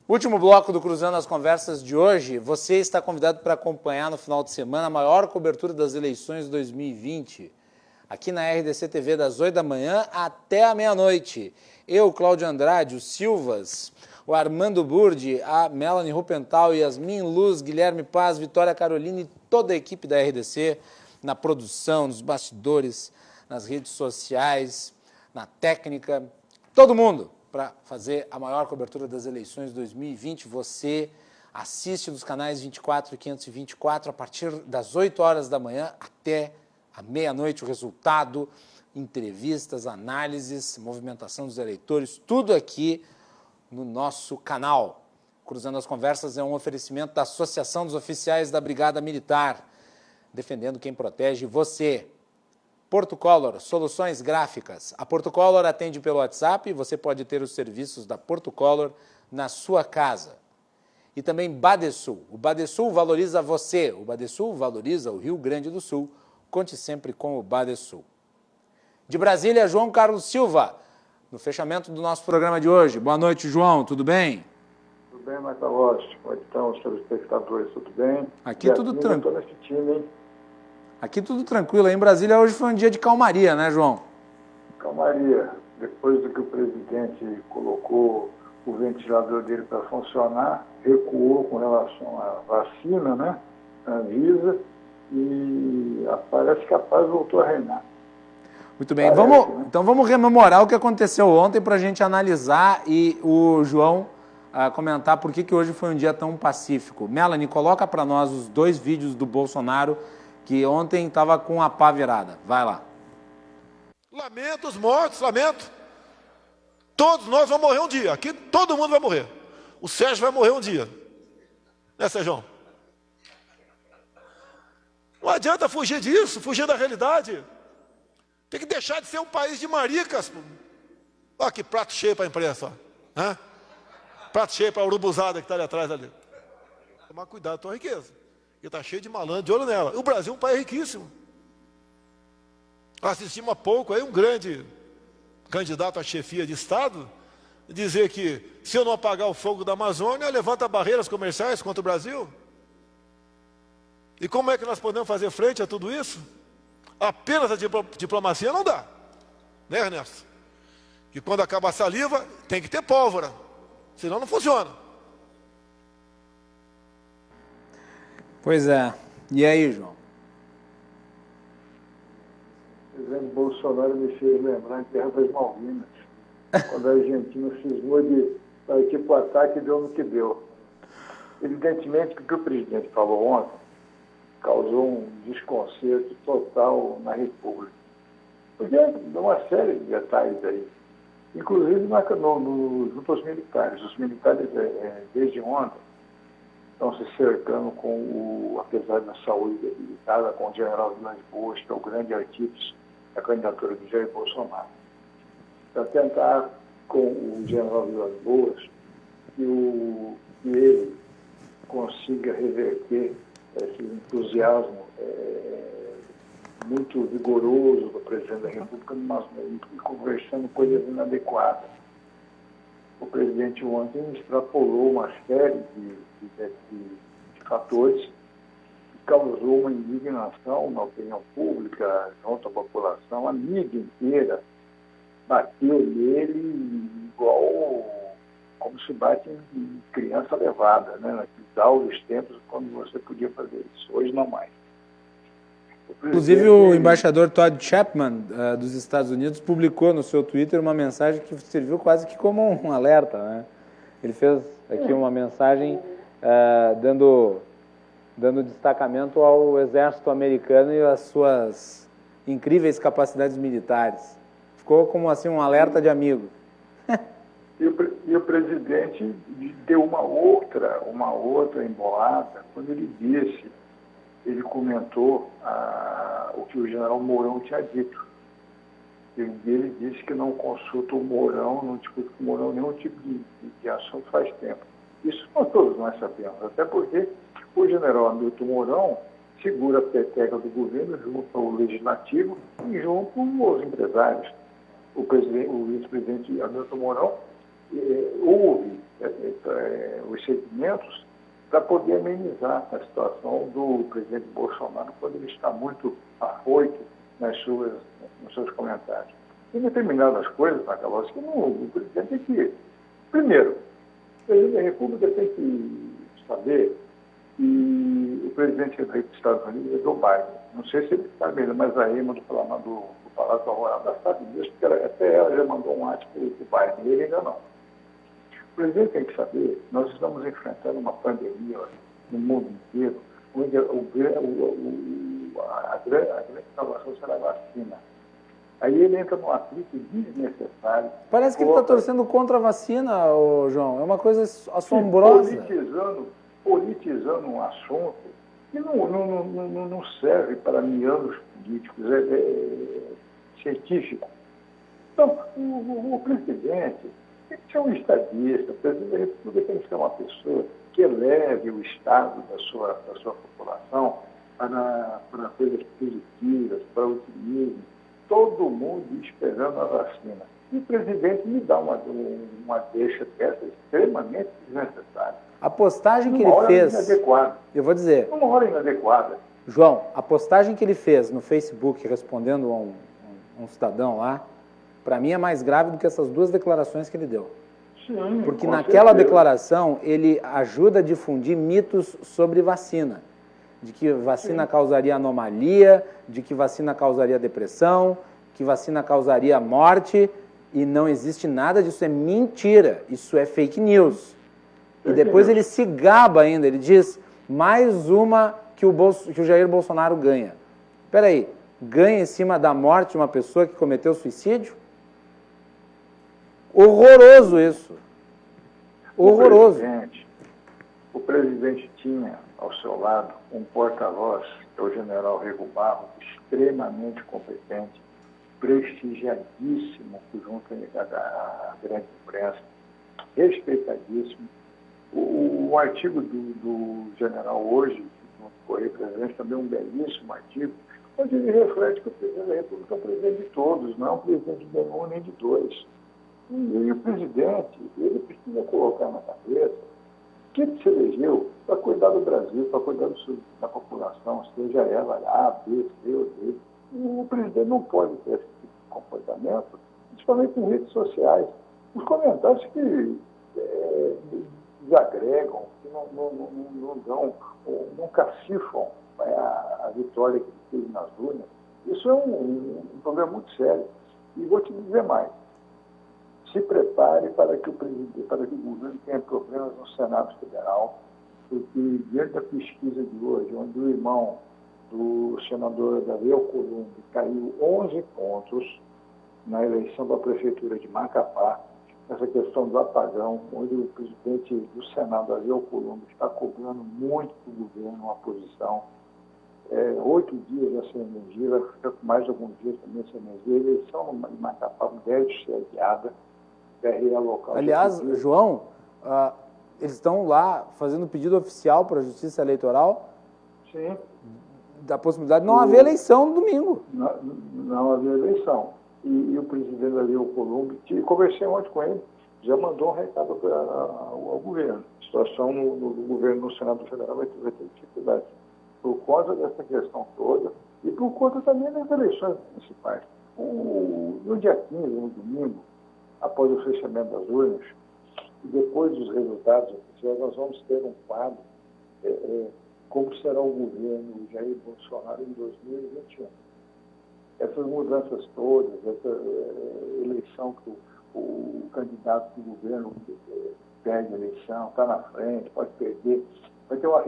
Speaker 2: Último bloco do Cruzando as Conversas de hoje. Você está convidado para acompanhar no final de semana a maior cobertura das eleições de 2020. Aqui na RDC TV, das 8 da manhã até a meia-noite. Eu, Cláudio Andrade, o Silvas, o Armando Burdi, a Melanie Rupental, Yasmin Luz, Guilherme Paz, Vitória Carolina e toda a equipe da RDC, na produção, nos bastidores, nas redes sociais, na técnica, todo mundo para fazer a maior cobertura das eleições de 2020. Você assiste dos canais 24 e 524 a partir das 8 horas da manhã até a meia-noite, o resultado, entrevistas, análises, movimentação dos eleitores, tudo aqui no nosso canal. Cruzando as Conversas é um oferecimento da Associação dos Oficiais da Brigada Militar, defendendo quem protege você. Portocolor, soluções gráficas. A Portocolor atende pelo WhatsApp e você pode ter os serviços da Portocolor na sua casa. E também Badesul. O Badesul valoriza você. O Badesul valoriza o Rio Grande do Sul. Conte sempre com o Badesul. De Brasília, João Carlos Silva, no fechamento do nosso programa de hoje. Boa noite, João. Tudo bem?
Speaker 7: Tudo bem, Macalossi. Como estão os telespectadores? Tudo bem?
Speaker 2: Aqui tudo tranquilo. Estou nesse time, hein? Aqui tudo tranquilo. Em Brasília hoje foi um dia de calmaria, né, João?
Speaker 7: Calmaria. Depois do que o presidente colocou o ventilador dele para funcionar, recuou com relação à vacina, né? A Anvisa, e parece que a paz voltou a reinar.
Speaker 2: Muito bem. Então vamos rememorar o que aconteceu ontem para a gente analisar e o João comentar por que hoje foi um dia tão pacífico. Melanie, coloca para nós os 2 vídeos do Bolsonaro que ontem estava com a pá virada. Vai lá.
Speaker 8: Lamento os mortos, lamento. Todos nós vamos morrer um dia. Aqui todo mundo vai morrer. O Sérgio vai morrer um dia. Né, Sérgio? Não adianta fugir disso, fugir da realidade. Tem que deixar de ser um país de maricas. Olha que prato cheio para a imprensa. Ó. Prato cheio para a urubuzada que está ali atrás. Ali. Tomar cuidado com a riqueza. Porque está cheio de malandro de olho nela. O Brasil é um país riquíssimo. Assistimos há pouco aí um grande candidato à chefia de Estado dizer que se eu não apagar o fogo da Amazônia, levanta barreiras comerciais contra o Brasil. E como é que nós podemos fazer frente a tudo isso? Apenas a diplomacia não dá. Né, Ernesto? Que quando acaba a saliva, tem que ter pólvora. Senão não funciona.
Speaker 2: Pois é. E aí, João?
Speaker 7: O presidente Bolsonaro me fez lembrar em Terra das Malvinas, quando a Argentina cismou de partir para o ataque e deu no que deu. Evidentemente que o que o presidente falou ontem causou um desconcerto total na República. Porque é uma série de detalhes aí, inclusive junto aos militares. Os militares, desde ontem, estão se cercando com apesar da saúde debilitada, com o general Vilas Boas, que é o grande artífice da candidatura do Jair Bolsonaro. Para tentar, com o general Vilas Boas, que ele consiga reverter esse entusiasmo muito vigoroso do presidente da República e conversando coisas inadequadas. O presidente ontem extrapolou uma série de fatores que causou uma indignação na opinião pública, junto à população. A mídia inteira bateu nele igual como se bate em criança levada, né? Naqueles áureos tempos quando você podia fazer isso. Hoje não mais.
Speaker 2: Inclusive o embaixador Todd Chapman dos Estados Unidos publicou no seu Twitter uma mensagem que serviu quase que como um alerta, né? Ele fez aqui uma mensagem dando destacamento ao exército americano e às suas incríveis capacidades militares. Ficou como assim um alerta de amigo.
Speaker 7: E o presidente deu uma outra embolada quando ele comentou o que o general Mourão tinha dito. Ele disse que não consulta o Mourão, não discute com o Mourão nenhum tipo de assunto faz tempo. Isso todos nós sabemos, até porque o general Hamilton Mourão segura a peteca do governo junto ao legislativo e junto aos empresários. O vice-presidente Hamilton Mourão houve os sentimentos para poder amenizar a situação do presidente Bolsonaro quando ele está muito afoito nos seus comentários. Tem determinadas coisas, Macalossi, que o presidente tem que... Primeiro, o presidente da República tem que saber que o presidente dos Estados Unidos é Joe Biden. Não sei se ele sabe ainda, mas a Emma do Palácio Alvorada sabe disso, porque até ela já mandou um WhatsApp para o Biden, e ele ainda não. O presidente tem que saber, nós estamos enfrentando uma pandemia no mundo inteiro, onde a grande salvação será a vacina. Aí ele entra num atrito desnecessário.
Speaker 2: Parece que ele está torcendo contra a vacina, João. É uma coisa assombrosa.
Speaker 7: Politizando um assunto que não serve para meandros políticos, científicos. Então, o presidente tem que ser um estadista, o presidente da República tem que ser uma pessoa que eleve o estado da sua população para coisas positivas, para o otimismo. Todo mundo esperando a vacina. E o presidente me dá uma deixa dessa extremamente desnecessária.
Speaker 2: A postagem que ele fez...
Speaker 7: Inadequada.
Speaker 2: Eu vou dizer...
Speaker 7: Uma hora inadequada.
Speaker 2: João, a postagem que ele fez no Facebook respondendo a um cidadão lá, para mim é mais grave do que essas duas declarações que ele deu.
Speaker 7: Sim,
Speaker 2: porque naquela declaração ele ajuda a difundir mitos sobre vacina. De que vacina causaria anomalia, de que vacina causaria depressão, que vacina causaria morte, e não existe nada disso, é mentira, isso é fake news. E depois ele se gaba ainda, ele diz, mais uma que o Jair Bolsonaro ganha. Espera aí, ganha em cima da morte de uma pessoa que cometeu suicídio? Horroroso isso. Horroroso.
Speaker 7: O presidente tinha ao seu lado um porta-voz, que é o general Rego Barros, extremamente competente, prestigiadíssimo junto à grande imprensa, respeitadíssimo. O artigo do general hoje, no Correio Presente, também é um belíssimo artigo, onde ele reflete que o presidente da República é o presidente de todos, não é um presidente de nenhum nem de dois. E o presidente, ele precisa colocar na cabeça que ele se elegeu para cuidar do Brasil, para cuidar da população, seja ela A, B, C ou D. O presidente não pode ter esse tipo de comportamento, principalmente em redes sociais. Os comentários que desagregam, que não cacifam a vitória que ele teve nas urnas. Isso é um problema muito sério. E vou te dizer mais. Se prepare para que o governo tenha problemas no Senado Federal, porque diante da pesquisa de hoje, onde o irmão do senador Davi Alcolumbre caiu 11 pontos na eleição da Prefeitura de Macapá, essa questão do apagão, onde o presidente do Senado, Davi Alcolumbre, está cobrando muito do governo uma posição. 8 dias já sem energia, vai ficar com mais alguns dias também sem energia. A eleição em Macapá deve ser adiada. Local.
Speaker 2: Aliás, João, eles estão lá fazendo pedido oficial para a Justiça Eleitoral.
Speaker 7: Sim.
Speaker 2: Da possibilidade de não haver eleição no domingo.
Speaker 7: Não haver eleição. E o presidente Davi Alcolumbre, conversei ontem com ele, já mandou um recado ao governo. A situação no governo, no Senado Federal vai ter dificuldade. Por conta dessa questão toda e por conta também das eleições municipais. No dia 15, no domingo, após o fechamento das urnas, e depois dos resultados oficiais, nós vamos ter um quadro como será o governo Jair Bolsonaro em 2021. Essas mudanças todas, essa eleição que o candidato do governo perde a eleição, está na frente, pode perder, vai ter uma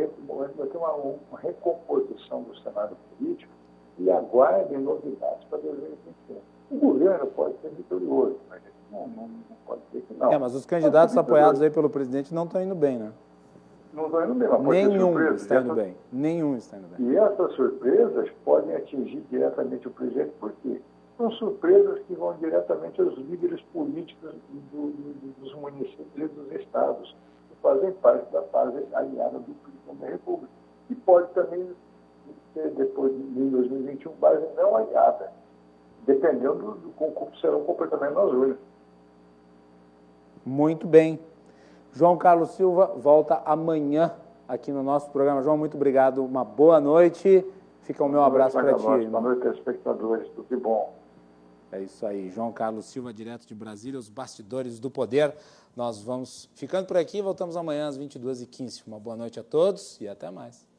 Speaker 7: recomposição do cenário político e aguardem novidades para 2021. O governo pode ser vitorioso, mas não pode ser que não.
Speaker 2: Mas os candidatos apoiados aí pelo presidente não estão indo bem, né?
Speaker 7: Não estão indo bem, mas
Speaker 2: nenhum está indo bem. Nenhum está indo bem.
Speaker 7: E essas surpresas podem atingir diretamente o presidente, por quê? São surpresas que vão diretamente aos líderes políticos dos municípios e dos estados, que fazem parte da fase aliada do presidente da República. E pode também ser, depois de 2021, base não aliada, dependendo do como será o comportamento nas urnas.
Speaker 2: Muito bem. João Carlos Silva volta amanhã aqui no nosso programa. João, muito obrigado. Uma boa noite. Fica o meu abraço para ti, irmão.
Speaker 7: Boa noite, telespectadores. Tudo de bom.
Speaker 2: É isso aí. João Carlos Silva, direto de Brasília, os bastidores do poder. Nós vamos ficando por aqui e voltamos amanhã às 22h15. Uma boa noite a todos e até mais.